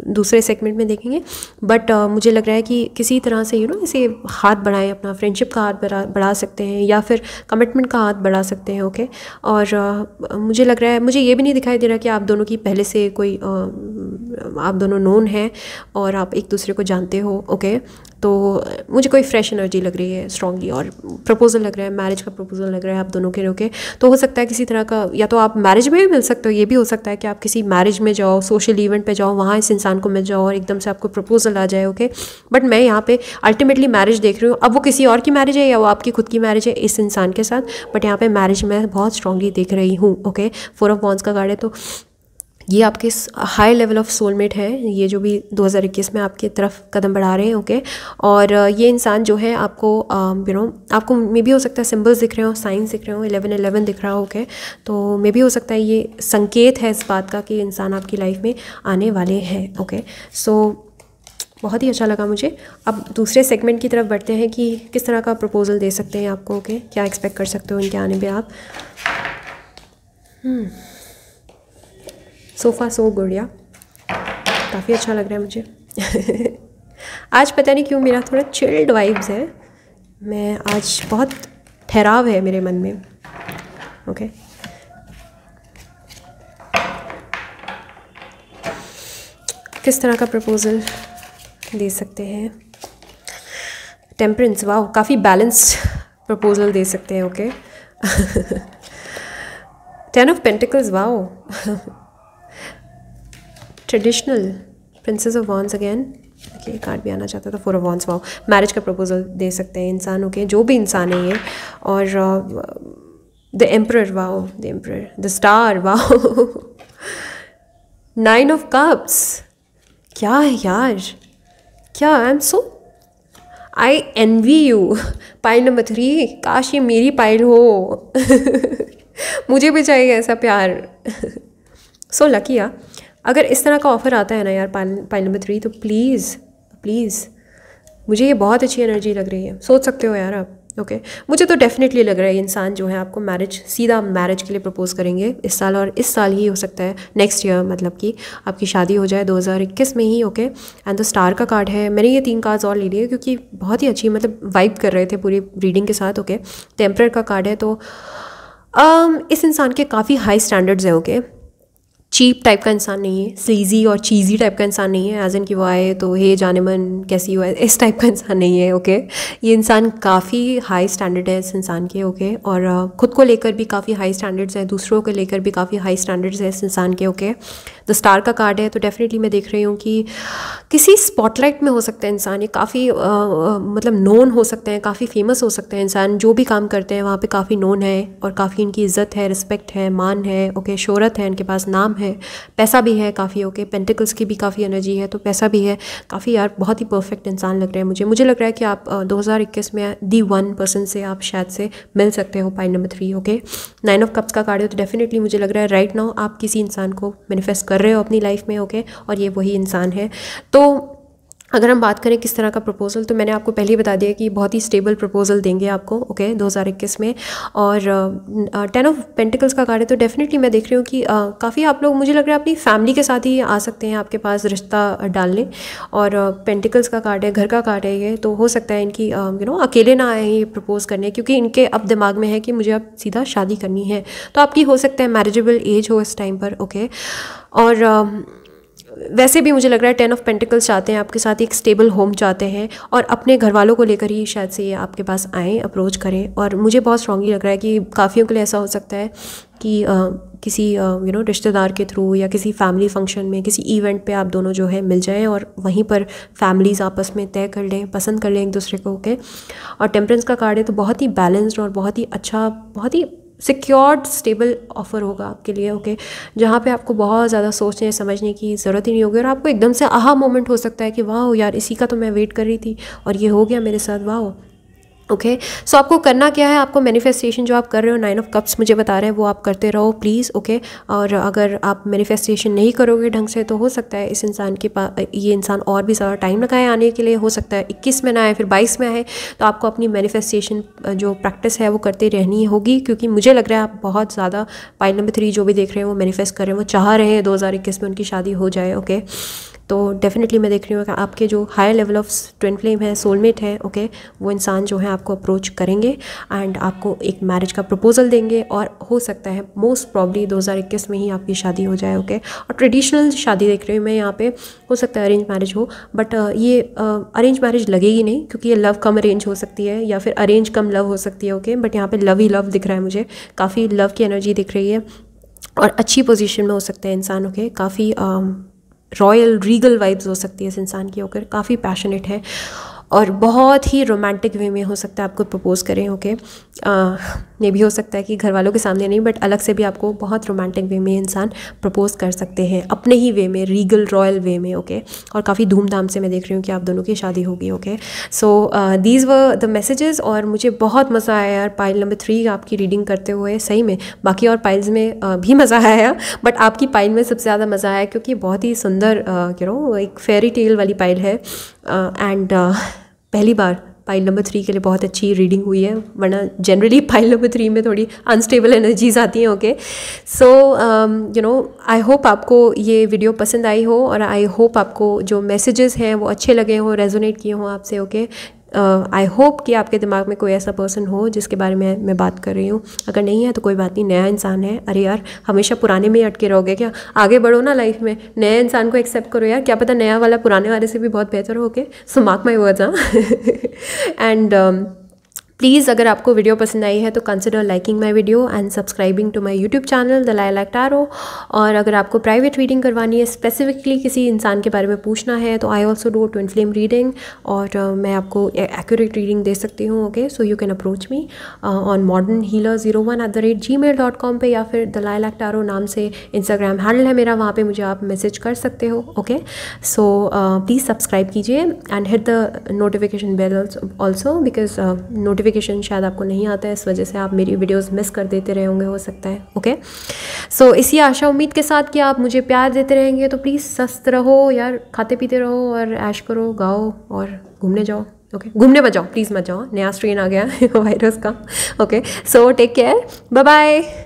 दूसरे सेगमेंट में देखेंगे, बट मुझे लग रहा है कि किसी तरह से इसे हाथ बढ़ाएं, अपना फ्रेंडशिप का हाथ बढ़ा सकते हैं या फिर कमिटमेंट का हाथ बढ़ा सकते हैं, ओके। और मुझे लग रहा है, मुझे ये भी नहीं दिखाई दे रहा कि आप दोनों की पहले से कोई आप दोनों नोन हैं और आप एक दूसरे को जानते हो, ओके। तो मुझे कोई फ्रेश एनर्जी लग रही है स्ट्रांगली, और प्रपोजल लग रहा है, मैरिज का प्रपोजल लग रहा है आप दोनों के, ओके। तो हो सकता है किसी तरह का, या तो आप मैरिज में भी मिल सकते हो, ये भी हो सकता है कि आप किसी मैरिज में जाओ, सोशल इवेंट पे जाओ, वहाँ इस इंसान को मिल जाओ और एकदम से आपको प्रपोजल आ जाए, ओके। बट मैं यहाँ पे अल्टीमेटली मैरिज देख रही हूँ। अब वो किसी और की मैरिज है या वो आपकी खुद की मैरिज है इस इंसान के साथ, बट यहाँ पे मैरिज मैं बहुत स्ट्रांगली देख रही हूँ, ओके। 4 ऑफ वॉन्ड्स का कार्ड है, तो ये आपके हाई लेवल ऑफ सोलमेट है, ये जो भी 2021 में आपकी तरफ कदम बढ़ा रहे हैं, ओके। और ये इंसान जो है आपको आपको मे भी हो सकता है सिंबल्स दिख रहे हो, साइंस दिख रहे हो, 1111 दिख रहा हो, ओके। तो मे भी हो सकता है ये संकेत है इस बात का कि इंसान आपकी लाइफ में आने वाले हैं, ओके। सो बहुत ही अच्छा लगा मुझे। अब दूसरे सेगमेंट की तरफ बढ़ते हैं कि किस तरह का प्रपोजल दे सकते हैं आपको, ओके। क्या एक्सपेक्ट कर सकते हो इनके आने पे आप। सोफ़ा सो गुड, या काफ़ी अच्छा लग रहा है मुझे। आज पता नहीं क्यों मेरा थोड़ा चिल्ड वाइब्स है, मैं आज बहुत ठहराव है मेरे मन में, ओके। किस तरह का प्रपोजल दे सकते हैं। टेम्परेंस, वाह, काफ़ी बैलेंस्ड प्रपोजल दे सकते हैं, ओके। 10 ऑफ पेंटिकल्स, वाह, traditional. Princess of wands again, ये कार्ड भी आना चाहता था, 4 ऑफ वॉन्ड्स, वाओ, मैरिज का प्रपोजल दे सकते हैं इंसानों के, जो भी इंसान है ये। और the emperor, wow, the emperor, the star, wow, 9 of cups, क्या है यार, क्या, I am so, I envy you. Pile number 3, काश ये मेरी पाइल हो। मुझे भी चाहिए ऐसा प्यार। सो लकी यार, अगर इस तरह का ऑफ़र आता है ना यार पाइल नंबर 3, तो प्लीज़ प्लीज़, मुझे ये बहुत अच्छी एनर्जी लग रही है। सोच सकते हो यार आप, ओके मुझे तो डेफिनेटली लग रहा है ये इंसान जो है आपको सीधा मैरिज के लिए प्रपोज करेंगे इस साल, और इस साल ही हो सकता है, नेक्स्ट ईयर, मतलब कि आपकी शादी हो जाए 2021 में ही। ओके एंड द स्टार का कार्ड है। मैंने ये 3 कार्ड्स और ले लिए क्योंकि बहुत ही अच्छी मतलब वाइब कर रहे थे पूरी रीडिंग के साथ। ओके टेम्परर का कार्ड है, तो इस इंसान के काफ़ी हाई स्टैंडर्ड्स हैं। ओके चीप टाइप का इंसान नहीं है, स्लीजी और चीज़ी टाइप का इंसान नहीं है, एज इन कि वो आए तो हे जाने मन कैसी हो, इस टाइप का इंसान नहीं है। ओके ये इंसान काफ़ी हाई स्टैंडर्ड है इस इंसान के। ओके और ख़ुद को लेकर भी काफ़ी हाई स्टैंडर्ड्स हैं, दूसरों को लेकर भी काफ़ी हाई स्टैंडर्ड्स है इस इंसान के। ओके द स्टार का कार्ड है, तो डेफिनेटली मैं देख रही हूँ कि किसी स्पॉटलाइट में हो सकता है इंसान, ये काफ़ी मतलब नोन हो सकते हैं, काफ़ी फेमस हो सकते हैं इंसान, जो भी काम करते हैं वहाँ पे काफ़ी नोन है और काफ़ी इनकी इज्जत है, रिस्पेक्ट है, मान है। ओके शोहरत है, इनके पास नाम है, पैसा भी है काफ़ी। ओके पेंटिकल्स की भी काफ़ी एनर्जी है, तो पैसा भी है काफ़ी। यार बहुत ही परफेक्ट इंसान लग रहा है मुझे लग रहा है कि आप 2021 में दी 1% से आप शायद से मिल सकते हो, pile number 3। Okay 9 of cups का कार्ड है, तो डेफिनेटली मुझे लग रहा है राइट नाउ आप किसी इंसान को मैनिफेस्ट कर रहे हो अपनी लाइफ में। ओके और ये वही इंसान है। तो अगर हम बात करें किस तरह का प्रपोजल, तो मैंने आपको पहले ही बता दिया कि बहुत ही स्टेबल प्रपोजल देंगे आपको। ओके 2021 में। और 10 ऑफ पेंटिकल्स का कार्ड है, तो डेफिनेटली मैं देख रही हूँ कि काफ़ी आप लोग, मुझे लग रहा है अपनी फैमिली के साथ ही आ सकते हैं आपके पास रिश्ता डालने। और पेंटिकल्स का कार्ड है, घर का कार्ड है ये, तो हो सकता है इनकी अकेले ना आए ये प्रपोज करने, क्योंकि इनके अब दिमाग में है कि मुझे अब सीधा शादी करनी है। तो आपकी हो सकता है मैरिजेबल एज हो इस टाइम पर। ओके और वैसे भी मुझे लग रहा है 10 ऑफ पेंटिकल्स चाहते हैं आपके साथ, एक स्टेबल होम चाहते हैं, और अपने घर वालों को लेकर ही शायद से ये आपके पास आएँ, अप्रोच करें। और मुझे बहुत स्ट्रांगली लग रहा है कि काफ़ियों के लिए ऐसा हो सकता है कि किसी रिश्तेदार के थ्रू या किसी फैमिली फंक्शन में, किसी इवेंट पे आप दोनों जो है मिल जाएं और वहीं पर फैमिलीज़ आपस में तय कर लें, पसंद कर लें एक दूसरे को। ओके और टेम्परेंस का कार्ड है, तो बहुत ही बैलेंस्ड और बहुत ही अच्छा, बहुत ही सिक्योर्ड स्टेबल ऑफर होगा आपके लिए। ओके जहाँ पे आपको बहुत ज़्यादा सोचने समझने की ज़रूरत ही नहीं होगी, और आपको एकदम से आहा मोमेंट हो सकता है कि वाह यार इसी का तो मैं वेट कर रही थी और ये हो गया मेरे साथ, वाह। ओके सो आपको करना क्या है, आपको मैनिफेस्टेशन जो आप कर रहे हो 9 ऑफ कप्स मुझे बता रहे हैं वो आप करते रहो प्लीज़। ओके और अगर आप मैनिफेस्टेशन नहीं करोगे ढंग से, तो हो सकता है इस इंसान के पास, ये इंसान और भी ज़्यादा टाइम लगाए आने के लिए। हो सकता है 21 में ना आए, फिर 22 में आए। तो आपको अपनी मैनिफेस्टेशन जो प्रैक्टिस है वो करते रहनी होगी, क्योंकि मुझे लग रहा है आप बहुत ज़्यादा पाइल नंबर 3 जो भी देख रहे हैं वो मैनिफेस्ट कर रहे हैं, वो चाह रहे हैं 2021 में उनकी शादी हो जाए। ओके तो डेफिनेटली मैं देख रही हूँ कि आपके जो higher level of twin flame है, सोलमेट है, ओके वो इंसान जो है आपको अप्रोच करेंगे एंड आपको एक मैरिज का प्रपोजल देंगे, और हो सकता है मोस्ट प्रॉब्ली 2021 में ही आपकी शादी हो जाए। ओके और ट्रेडिशनल शादी देख रही हूँ मैं यहाँ पे, हो सकता है अरेंज मैरिज हो, बट ये अरेंज मैरिज लगेगी नहीं, क्योंकि ये लव कम अरेंज हो सकती है या फिर अरेंज कम लव हो सकती है। ओके बट यहाँ पे लव ही लव दिख रहा है मुझे, काफ़ी लव की एनर्जी दिख रही है और अच्छी पोजीशन में हो सकते हैं इंसान। ओके काफ़ी रॉयल रीगल वाइब्स हो सकती है इस इंसान की। होकर काफ़ी पैशनेट है और बहुत ही रोमांटिक वे में हो सकता है आपको प्रपोज करें। ओके ये भी हो सकता है कि घर वालों के सामने नहीं, बट अलग से भी आपको बहुत रोमांटिक वे में इंसान प्रपोज कर सकते हैं, अपने ही वे में, रीगल रॉयल वे में। ओके और काफ़ी धूमधाम से मैं देख रही हूँ कि आप दोनों की शादी होगी। Okay so these were the messages, और मुझे बहुत मज़ा आया यार पाइल नंबर 3 आपकी रीडिंग करते हुए, सही में। बाकी और पाइल्स में भी मज़ा आया, बट आपकी पाइल में सबसे ज़्यादा मज़ा आया, क्योंकि बहुत ही सुंदर एक फेरी टेल वाली पाइल है एंड पहली बार पाइल नंबर 3 के लिए बहुत अच्छी रीडिंग हुई है, वरना जनरली पाइल नंबर 3 में थोड़ी अनस्टेबल एनर्जीज आती हैं। ओके सो आई होप आपको ये वीडियो पसंद आई हो, और आई होप आपको जो मैसेजेस हैं वो अच्छे लगे हों, रेजोनेट किए हों आपसे। ओके आई होप कि आपके दिमाग में कोई ऐसा पर्सन हो जिसके बारे में मैं बात कर रही हूँ। अगर नहीं है तो कोई बात नहीं, नया इंसान है। अरे यार हमेशा पुराने में ही अटके रहोगे क्या, आगे बढ़ो ना लाइफ में, नए इंसान को एक्सेप्ट करो यार, क्या पता नया वाला पुराने वाले से भी बहुत बेहतर हो। Okay so mark my words. हाँ एंड प्लीज़ अगर आपको वीडियो पसंद आई है तो consider liking my video and subscribing to my YouTube channel the lilac tarot. और अगर आपको प्राइवेट रीडिंग करवानी है, स्पेसिफिकली किसी इंसान के बारे में पूछना है, तो I also do twin flame reading, और मैं आपको एक्यूरेट रीडिंग दे सकती हूँ। Okay so you can approach me on modernhealer01@gmail.com पे, या फिर द लाइलैक टैरो नाम से इंस्टाग्राम हैंडल है मेरा, वहाँ पर मुझे आप मैसेज कर सकते हो। ओके सो प्लीज़ सब्सक्राइब कीजिए and hit the notification bell also, because notification शायद आपको नहीं आता है, इस वजह से आप मेरी वीडियोस मिस कर देते रहे होंगे, हो सकता है। ओके सो इसी आशा उम्मीद के साथ कि आप मुझे प्यार देते रहेंगे, तो प्लीज़ स्वस्थ रहो यार, खाते पीते रहो और ऐश करो, गाओ और घूमने जाओ। ओके, घूमने मत जाओ, प्लीज़ मत जाओ, नया स्ट्रेन आ गया है वायरस का। Okay, so take care, bye bye.